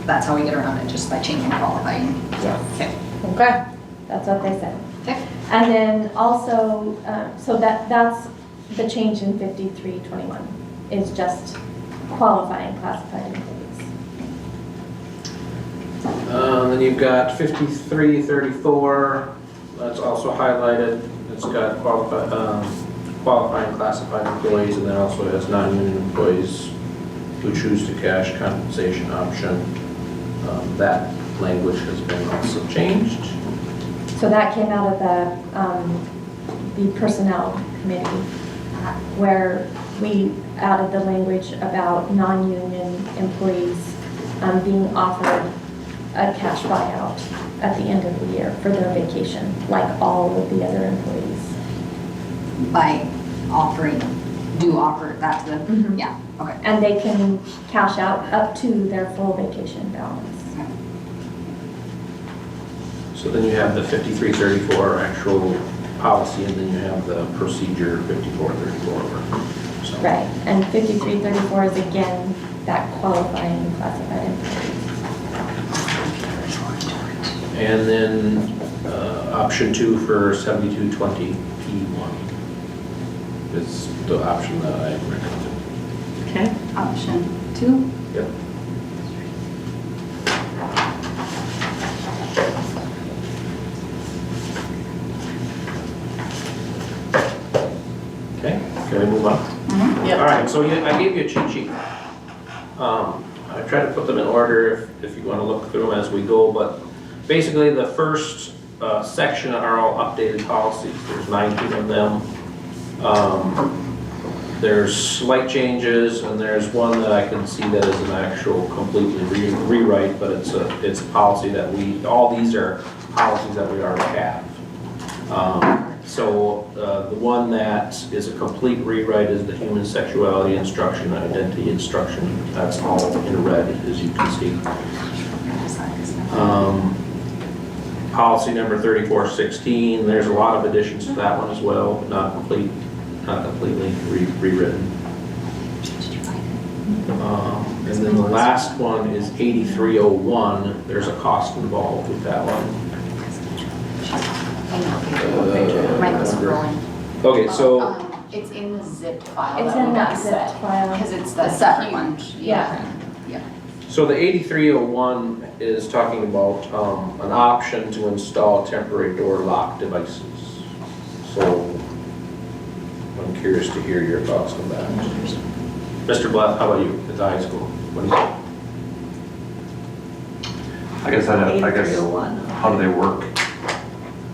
Speaker 6: That's how we get around it, just by changing qualifying.
Speaker 1: Yes.
Speaker 6: Okay.
Speaker 1: Okay. That's what they said.
Speaker 6: Okay.
Speaker 1: And then also, so that's the change in 5321, is just qualifying classified employees.
Speaker 10: Then you've got 5334, that's also highlighted. It's got qualifying classified employees, and then also has non-union employees who choose to cash compensation option. That language has been also changed.
Speaker 1: So that came out of the personnel committee, where we added the language about non-union employees being offered a cash buyout at the end of the year for their vacation, like all of the other employees.
Speaker 6: By offer that to them?
Speaker 1: Mhm.
Speaker 6: Yeah, okay.
Speaker 1: And they can cash out up to their full vacation balance.
Speaker 10: So then you have the 5334 actual policy, and then you have the procedure 5434. So-
Speaker 1: Right, and 5334 is again that qualifying classified employees.
Speaker 10: And then option 2 for 7220P1 is the option that I recommended.
Speaker 6: Okay. Option 2?
Speaker 10: Yep. Okay, can we move on? All right, so I gave you a cheat sheet. I tried to put them in order if you want to look through them as we go, but basically the first section are all updated policies. There's 19 of them. There's slight changes, and there's one that I can see that is an actual completely rewrite, but it's a policy that all these are policies that we already have. So the one that is a complete rewrite is the human sexuality instruction, identity instruction. That's all in red, as you can see. Policy number 3416, there's a lot of additions to that one as well, but not completely rewritten. And then the last one is 8301, there's a cost involved with that one.
Speaker 6: Mike was scrolling.
Speaker 10: Okay, so,
Speaker 8: It's in the zip file.
Speaker 1: It's
Speaker 8: that we
Speaker 1: in that
Speaker 8: got
Speaker 1: zip
Speaker 8: set,
Speaker 1: file.
Speaker 8: Because it's
Speaker 6: The
Speaker 8: the
Speaker 6: separate one.
Speaker 8: huge,
Speaker 1: Yeah.
Speaker 10: so the 8301 is talking about an option to install temporary door lock devices. So I'm curious to hear your thoughts on that. Mr. Blath, how about you at the high school? What do you think?
Speaker 9: I guess, how do they work?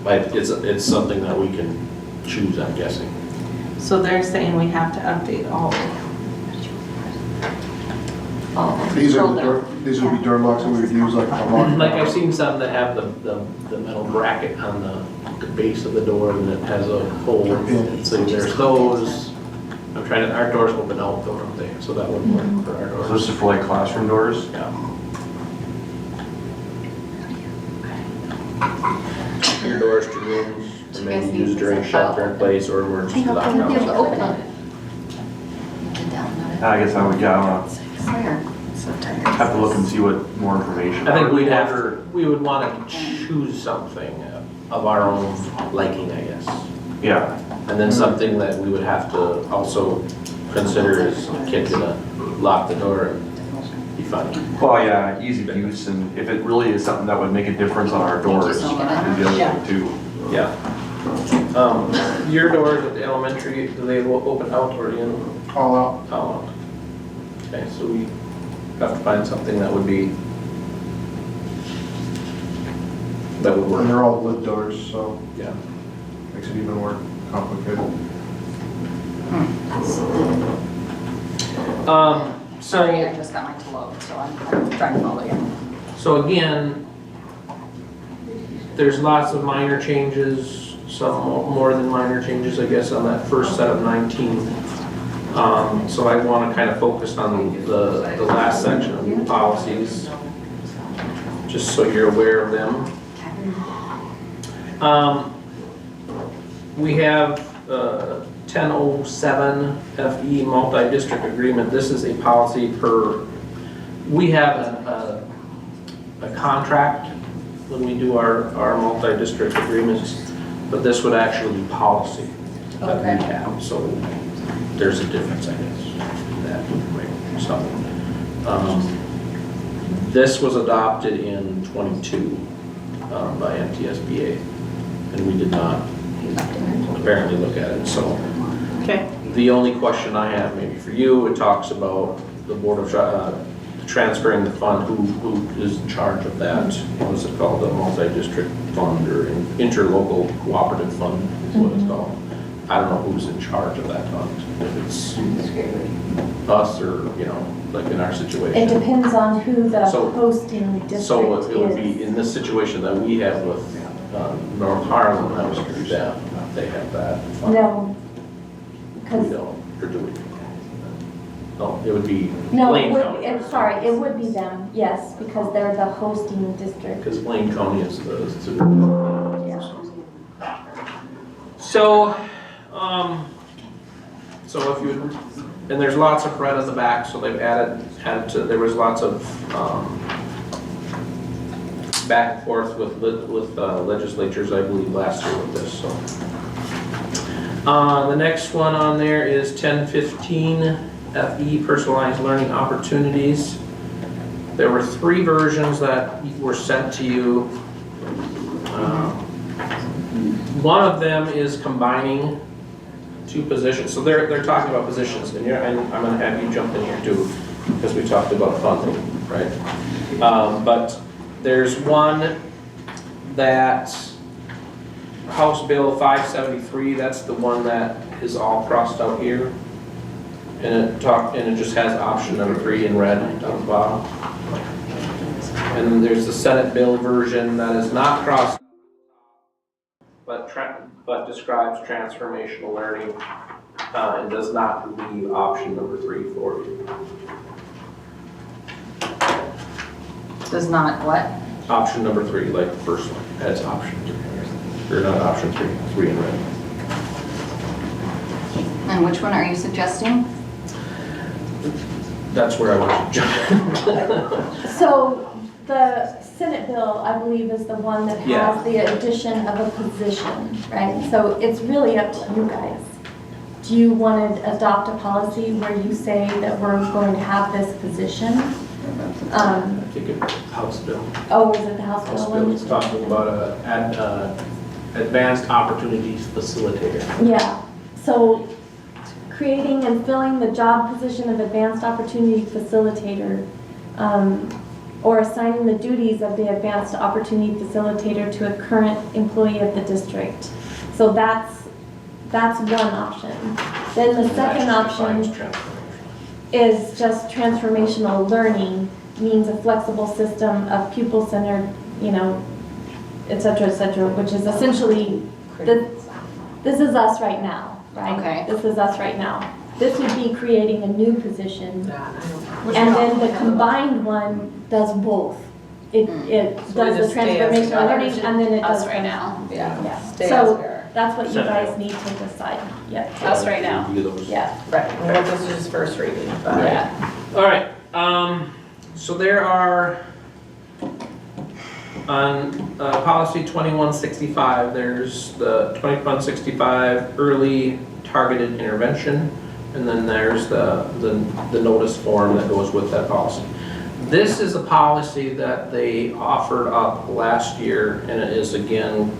Speaker 10: Like, it's something that we can choose, I'm guessing.
Speaker 4: So they're saying we have to update all of them.
Speaker 7: These would be door locks that we would use like a lock.
Speaker 10: Like I've seen some that have the metal bracket on the base of the door and it has a hole. So there's those. I'm trying to, our doors open out though, don't they? So that wouldn't work for our
Speaker 9: So
Speaker 10: doors.
Speaker 9: this is for like classroom doors?
Speaker 10: Yeah. Your doors to rooms, or maybe used during shelter in place or emergency
Speaker 6: You have to
Speaker 10: lockdown.
Speaker 6: open it. You can download it.
Speaker 9: I guess I would, yeah,
Speaker 6: Where? So tired.
Speaker 9: have to look and see what more information.
Speaker 10: I think we'd have,
Speaker 9: Wonder-
Speaker 10: we would want to choose something of our own liking, I guess.
Speaker 9: Yeah,
Speaker 10: And then something that we would have to also consider is a kid gonna lock the door and be funny.
Speaker 9: well, yeah, easy to use, and if it really is something that would make a difference on our doors,
Speaker 6: so much.
Speaker 9: that'd be the other thing too.
Speaker 10: Yeah. Your doors at the elementary, do they open out or in?
Speaker 7: All out.
Speaker 10: Out. Okay, so we have to find something that would be, that would
Speaker 7: And
Speaker 10: work.
Speaker 7: they're all wood doors, so
Speaker 10: Yeah.
Speaker 7: makes it even more complicated.
Speaker 6: Sorry, I just got mine to load, so I'm trying to follow you.
Speaker 10: So again, there's lots of minor changes, some more than minor changes, I guess, on that first set of 19. So I want to kind of focus on the last section of the policies, just so you're aware of them. We have 1007 FE multi-district agreement. This is a policy we have a contract when we do our multi-district agreements, but this would actually be policy that we have, so there's a difference, I guess, in that way. So, this was adopted in 22 by MTSBA, and we did not apparently look at it, so.
Speaker 4: Okay.
Speaker 10: The only question I have maybe for you, it talks about the Board of, transferring the fund, who is in charge of that? What is it called, the multi-district fund or interlocal cooperative fund is what it's called. I don't know who's in charge of that fund, if it's us or, like in our situation.
Speaker 1: It depends on who the
Speaker 10: So-
Speaker 1: hosting district
Speaker 10: So it would be
Speaker 1: is.
Speaker 10: in this situation that we have with North Harlem, that was through them, they have that fund.
Speaker 1: No,
Speaker 10: We
Speaker 1: because,
Speaker 10: don't, or do we? No, it would be
Speaker 1: no,
Speaker 10: Blaine County.
Speaker 1: it would be them, yes, because they're the hosting district.
Speaker 10: Because Blaine County is the.
Speaker 1: Yeah.
Speaker 10: So, so if you, and there's lots of red on the back, so they've added to, there was lots of, back and forth with legislatures, I believe, last year with this, so. The next one on there is 1015 FE, personalized learning opportunities. There were 3 versions that were sent to you. One of them is combining 2 positions. So they're talking about positions, and I'm going to have you jump in here too, because we talked about funding, right? But there's one that House Bill 573. That's the one that is all crossed out here, and it just has option number 3 in red down the bottom. And then there's the Senate bill version that is not crossed, but describes transformational learning and does not leave option number 3 for you.
Speaker 6: Does not what?
Speaker 10: option number 3, like the first one, has option 3, or not option 3 in red.
Speaker 6: And which one are you suggesting?
Speaker 10: That's where I want to jump.
Speaker 1: So the Senate bill, I believe, is the one that
Speaker 10: Yeah.
Speaker 1: has the addition of a position, right? So it's really up to you guys. Do you want to adopt a policy where you say that we're going to have this position?
Speaker 10: I think it's House bill.
Speaker 1: Oh, is it the House
Speaker 10: House
Speaker 1: bill
Speaker 10: bill
Speaker 1: one?
Speaker 10: is talking about a advanced opportunities facilitator.
Speaker 1: Yeah, so creating and filling the job position of advanced opportunity facilitator, or assigning the duties of the advanced opportunity facilitator to a current employee of the district. So that's one option. Then the second option is just transformational learning, means a flexible system of pupil-centered, et cetera, which is essentially, this is us right now, right?
Speaker 6: Okay.
Speaker 1: This is us right now. This would be creating a new position. And then the combined one does both. It does the transformational learning and then it does.
Speaker 6: Us right now.
Speaker 4: Yeah.
Speaker 1: Yeah.
Speaker 4: Stay as we
Speaker 1: So
Speaker 4: are.
Speaker 1: that's what you guys need to decide. Yeah.
Speaker 6: Us right now.
Speaker 1: Yeah.
Speaker 4: Right, well, this is just first reading, but.
Speaker 6: Yeah.
Speaker 10: All right, so there are, on policy 2165, there's the 2165 early targeted intervention, and then there's the notice form that goes with that policy. This is a policy that they offered up last year, and it is again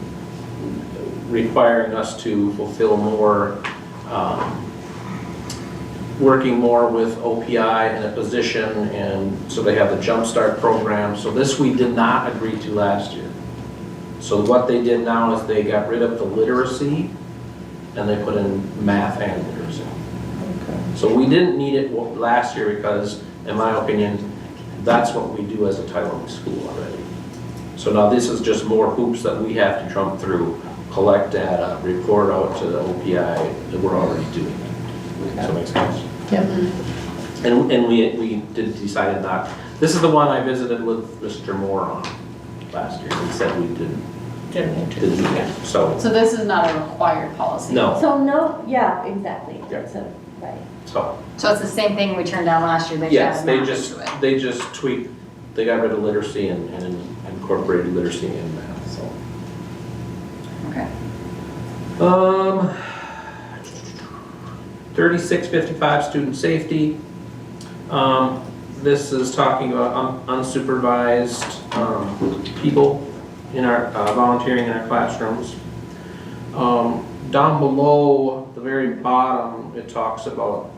Speaker 10: requiring us to fulfill more, working more with OPI in a position, and so they have the Jumpstart program. So this we did not agree to last year. So what they did now is they got rid of the literacy and they put in math and literacy. So we didn't need it last year because, in my opinion, that's what we do as a Title I school already. So now this is just more hoops that we have to jump through, collect data, report out to the OPI that we're already doing. Does that make sense?
Speaker 4: Yeah.
Speaker 10: And we did decide not, this is the one I visited with Mr. Moore on last year. He said we didn't need it, so.
Speaker 8: So this is not a required policy?
Speaker 10: No.
Speaker 1: So no, yeah, exactly.
Speaker 10: Yeah.
Speaker 1: So, right.
Speaker 10: So,
Speaker 6: So it's the same thing we turned down last year, they
Speaker 10: yes,
Speaker 6: just
Speaker 10: they
Speaker 6: added
Speaker 10: just,
Speaker 6: math into it.
Speaker 10: they just tweaked, they got rid of literacy and incorporated literacy in math, so.
Speaker 6: Okay.
Speaker 10: 3655 student safety. This is talking about unsupervised people in our volunteering in our classrooms. Down below, the very bottom, it talks about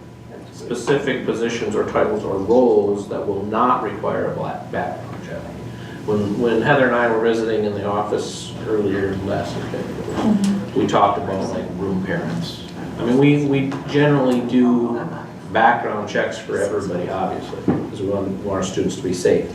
Speaker 10: specific positions or titles or roles that will not require a background check. When Heather and I were visiting in the office earlier last week, we talked about like room parents. I mean, we generally do background checks for everybody, obviously, because we want our students to be safe.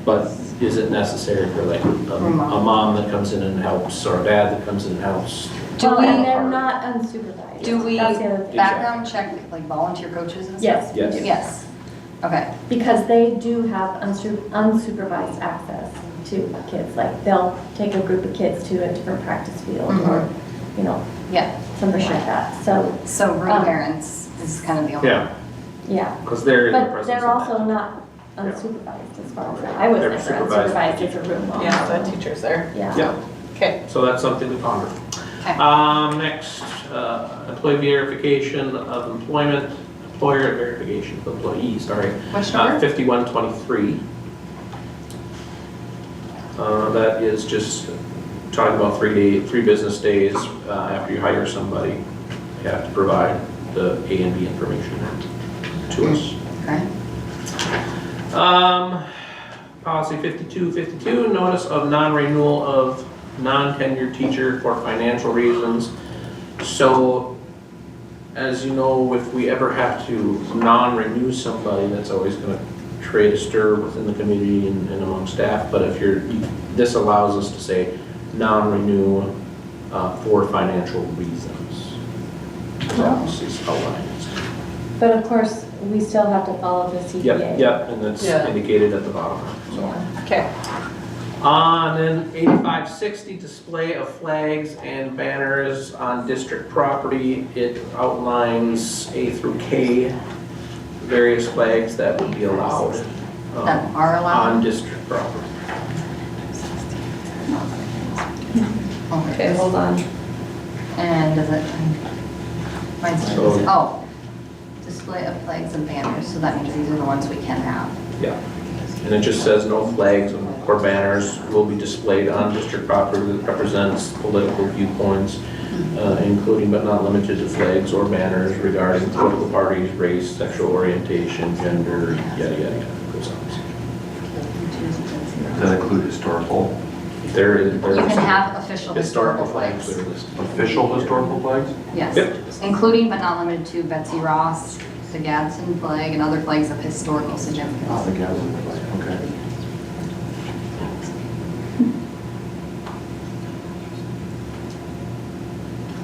Speaker 10: But is it necessary for like a mom that comes in and helps, or a dad that comes in and helps?
Speaker 1: And they're not unsupervised.
Speaker 6: Do we
Speaker 1: That's the other thing.
Speaker 6: background check like volunteer coaches and stuff?
Speaker 1: Yes, we do.
Speaker 6: Yes. Okay.
Speaker 1: Because they do have unsupervised access to kids. Like they'll take a group of kids to a different practice field or,
Speaker 6: Yeah.
Speaker 1: something like that. So
Speaker 6: room parents is kind of the only.
Speaker 10: Yeah,
Speaker 1: yeah.
Speaker 10: because they're in the
Speaker 1: But
Speaker 10: presence
Speaker 1: they're
Speaker 10: of
Speaker 1: also not unsupervised as far as I was
Speaker 10: They're
Speaker 1: never
Speaker 10: supervised.
Speaker 1: unsupervised as a room mom.
Speaker 4: Yeah, the teacher's there.
Speaker 1: Yeah.
Speaker 10: Yeah,
Speaker 4: Okay.
Speaker 10: so that's something to ponder.
Speaker 6: Okay.
Speaker 10: Next, employee verification of employment, employer verification of employees, sorry.
Speaker 6: Which number?
Speaker 10: 5123. That is just talking about 3 business days after you hire somebody. You have to provide the A and B information to us.
Speaker 6: Okay.
Speaker 10: Policy 5252, notice of non-renewal of non-tenured teacher for financial reasons. So, as you know, if we ever have to non-renew somebody, that's always going to create a stir within the community and among staff. But if this allows us to say non-renew for financial reasons. This is outlined.
Speaker 1: But of course, we still have to follow the CBA.
Speaker 10: Yep, and that's
Speaker 4: Yeah.
Speaker 10: indicated at the bottom. So.
Speaker 4: Okay.
Speaker 10: Then 8560, display of flags and banners on district property. It outlines A through K, various flags that would be allowed.
Speaker 6: That are allowed?
Speaker 10: On district property.
Speaker 4: Okay, hold on.
Speaker 6: And does it, mine says,
Speaker 10: So-
Speaker 6: oh, display of flags and banners, so that means these are the ones we can have.
Speaker 10: Yeah. And it just says no flags or banners will be displayed on district property that represents political viewpoints, including but not limited to flags or banners regarding political parties, race, sexual orientation, gender, yada, yada, yada. Goes on.
Speaker 9: Does that include historical?
Speaker 10: There is.
Speaker 6: You can have official
Speaker 10: Historical
Speaker 6: historical
Speaker 10: flags
Speaker 6: flags.
Speaker 10: that are listed.
Speaker 9: Official historical flags?
Speaker 6: Yes,
Speaker 10: Yep.
Speaker 6: including but not limited to Betsy Ross, the Gadsden flag, and other flags of historical significance.
Speaker 9: Oh, the Gadsden flag, okay.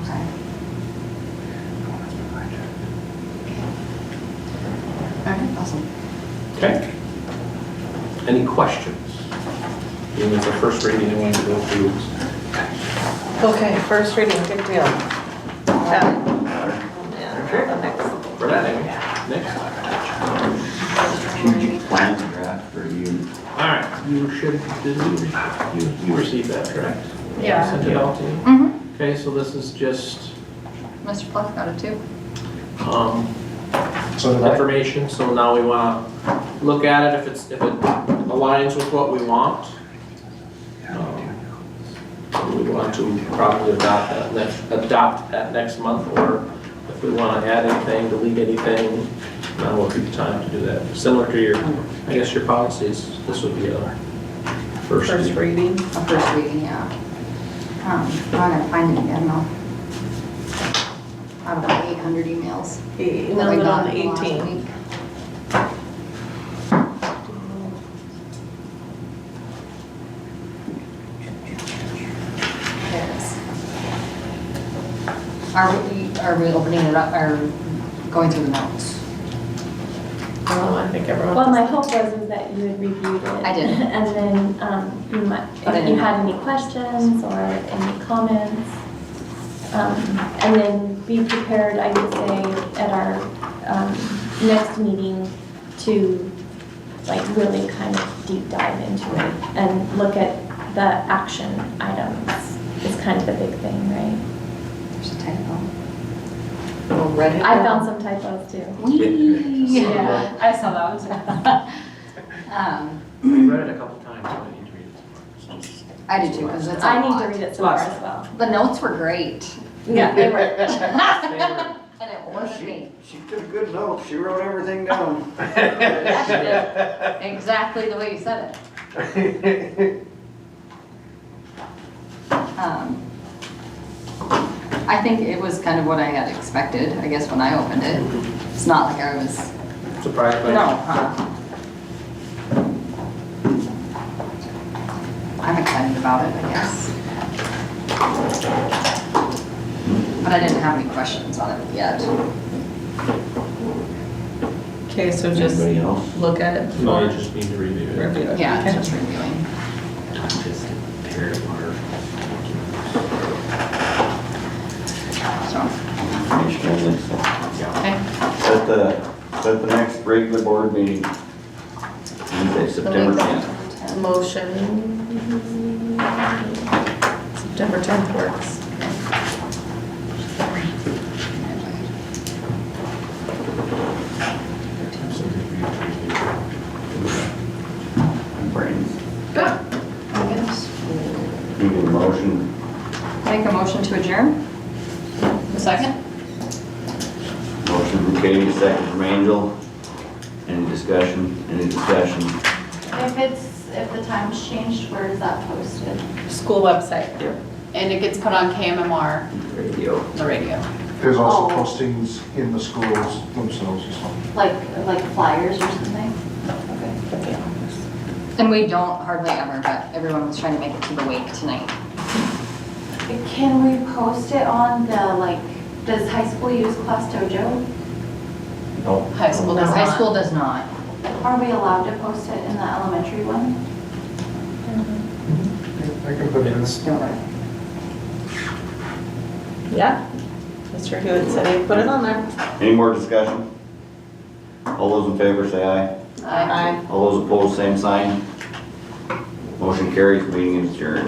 Speaker 6: Okay. All right, awesome.
Speaker 10: Okay. Any questions? Being it's the first reading, I want to go through.
Speaker 4: Okay, first reading, good deal. Got it. The next.
Speaker 10: For that, Amy. Next.
Speaker 2: Strategic plan draft for you.
Speaker 10: All right, you should, you received that, correct?
Speaker 6: Yeah.
Speaker 10: Sent it out to you?
Speaker 6: Mm-hmm.
Speaker 10: Okay, so this is just,
Speaker 6: Mr. Pluck got it too.
Speaker 7: So did I.
Speaker 10: information, so now we want to look at it, if it aligns with what we want. We want to probably adopt that next month, or if we want to add anything, delete anything, now would be the time to do that. Similar to your, I guess your policies, this would be a first reading.
Speaker 4: reading.
Speaker 6: A first reading, yeah. I'm gonna find it again though. Out of the 800 emails.
Speaker 4: He
Speaker 6: that we
Speaker 4: emailed it
Speaker 6: got
Speaker 4: on the
Speaker 6: last
Speaker 4: 18th.
Speaker 6: week. There it is. Are we opening it up, or going through the notes?
Speaker 4: I think everyone.
Speaker 1: Well, my hope was is that you had reviewed it.
Speaker 6: I did.
Speaker 1: And then you might,
Speaker 6: But I
Speaker 1: if you
Speaker 6: didn't.
Speaker 1: had any questions or any comments, and then be prepared, I would say, at our next meeting to like really kind of deep dive into it and look at the action items is kind of the big thing, right?
Speaker 6: There's a typo.
Speaker 4: Read it.
Speaker 1: I found some typos too.
Speaker 8: Yeah, I saw that one.
Speaker 10: We read it a couple times, so I need to read it tomorrow.
Speaker 6: I do too, because it's a
Speaker 1: I need to
Speaker 6: lot.
Speaker 1: read it some more as well.
Speaker 6: The notes were great.
Speaker 1: Yeah, they were.
Speaker 6: And it wasn't me.
Speaker 2: She took good notes, she wrote everything down.
Speaker 6: Yes, you did. Exactly the way you said it. I think it was kind of what I had expected, I guess, when I opened it. It's not like I was,
Speaker 10: Surprised by
Speaker 6: no, I'm excited about it, I guess. But I didn't have any questions on it yet.
Speaker 4: Okay, so just
Speaker 2: Anybody else?
Speaker 4: look at it.
Speaker 10: No, you just need to review it.
Speaker 4: Review it.
Speaker 6: Yeah, it's
Speaker 4: Okay.
Speaker 6: just reviewing.
Speaker 10: Just tear it apart.
Speaker 6: So,
Speaker 10: Yeah.
Speaker 6: okay.
Speaker 2: Set the next regular board meeting. Wednesday, September 10th.
Speaker 4: Motion. September 10th works.
Speaker 2: Brains.
Speaker 6: I guess.
Speaker 2: Need a motion.
Speaker 6: Make a motion to adjourn? A second?
Speaker 2: Motion from Katie, second from Angel. Any discussion? Any discussion?
Speaker 13: If the time's changed, where is that posted?
Speaker 4: School website.
Speaker 8: And it gets put on KMMR,
Speaker 2: Radio.
Speaker 8: the radio.
Speaker 7: There's also
Speaker 13: Oh.
Speaker 7: postings in the schools themselves as well.
Speaker 13: Like flyers or something? Okay.
Speaker 6: And we don't hardly ever, but everyone was trying to make it to the wake tonight.
Speaker 13: Can we post it on the, does high school use Class Dojo?
Speaker 6: High school does not. High school does not.
Speaker 13: Are we allowed to post it in the elementary one?
Speaker 10: I can put in this.
Speaker 4: Yeah. Mr. Hewitt said he'd put it on there.
Speaker 2: Any more discussion? All those in favor say aye.
Speaker 4: Aye.
Speaker 2: All those opposed, same sign. Motion carries, meeting is adjourned.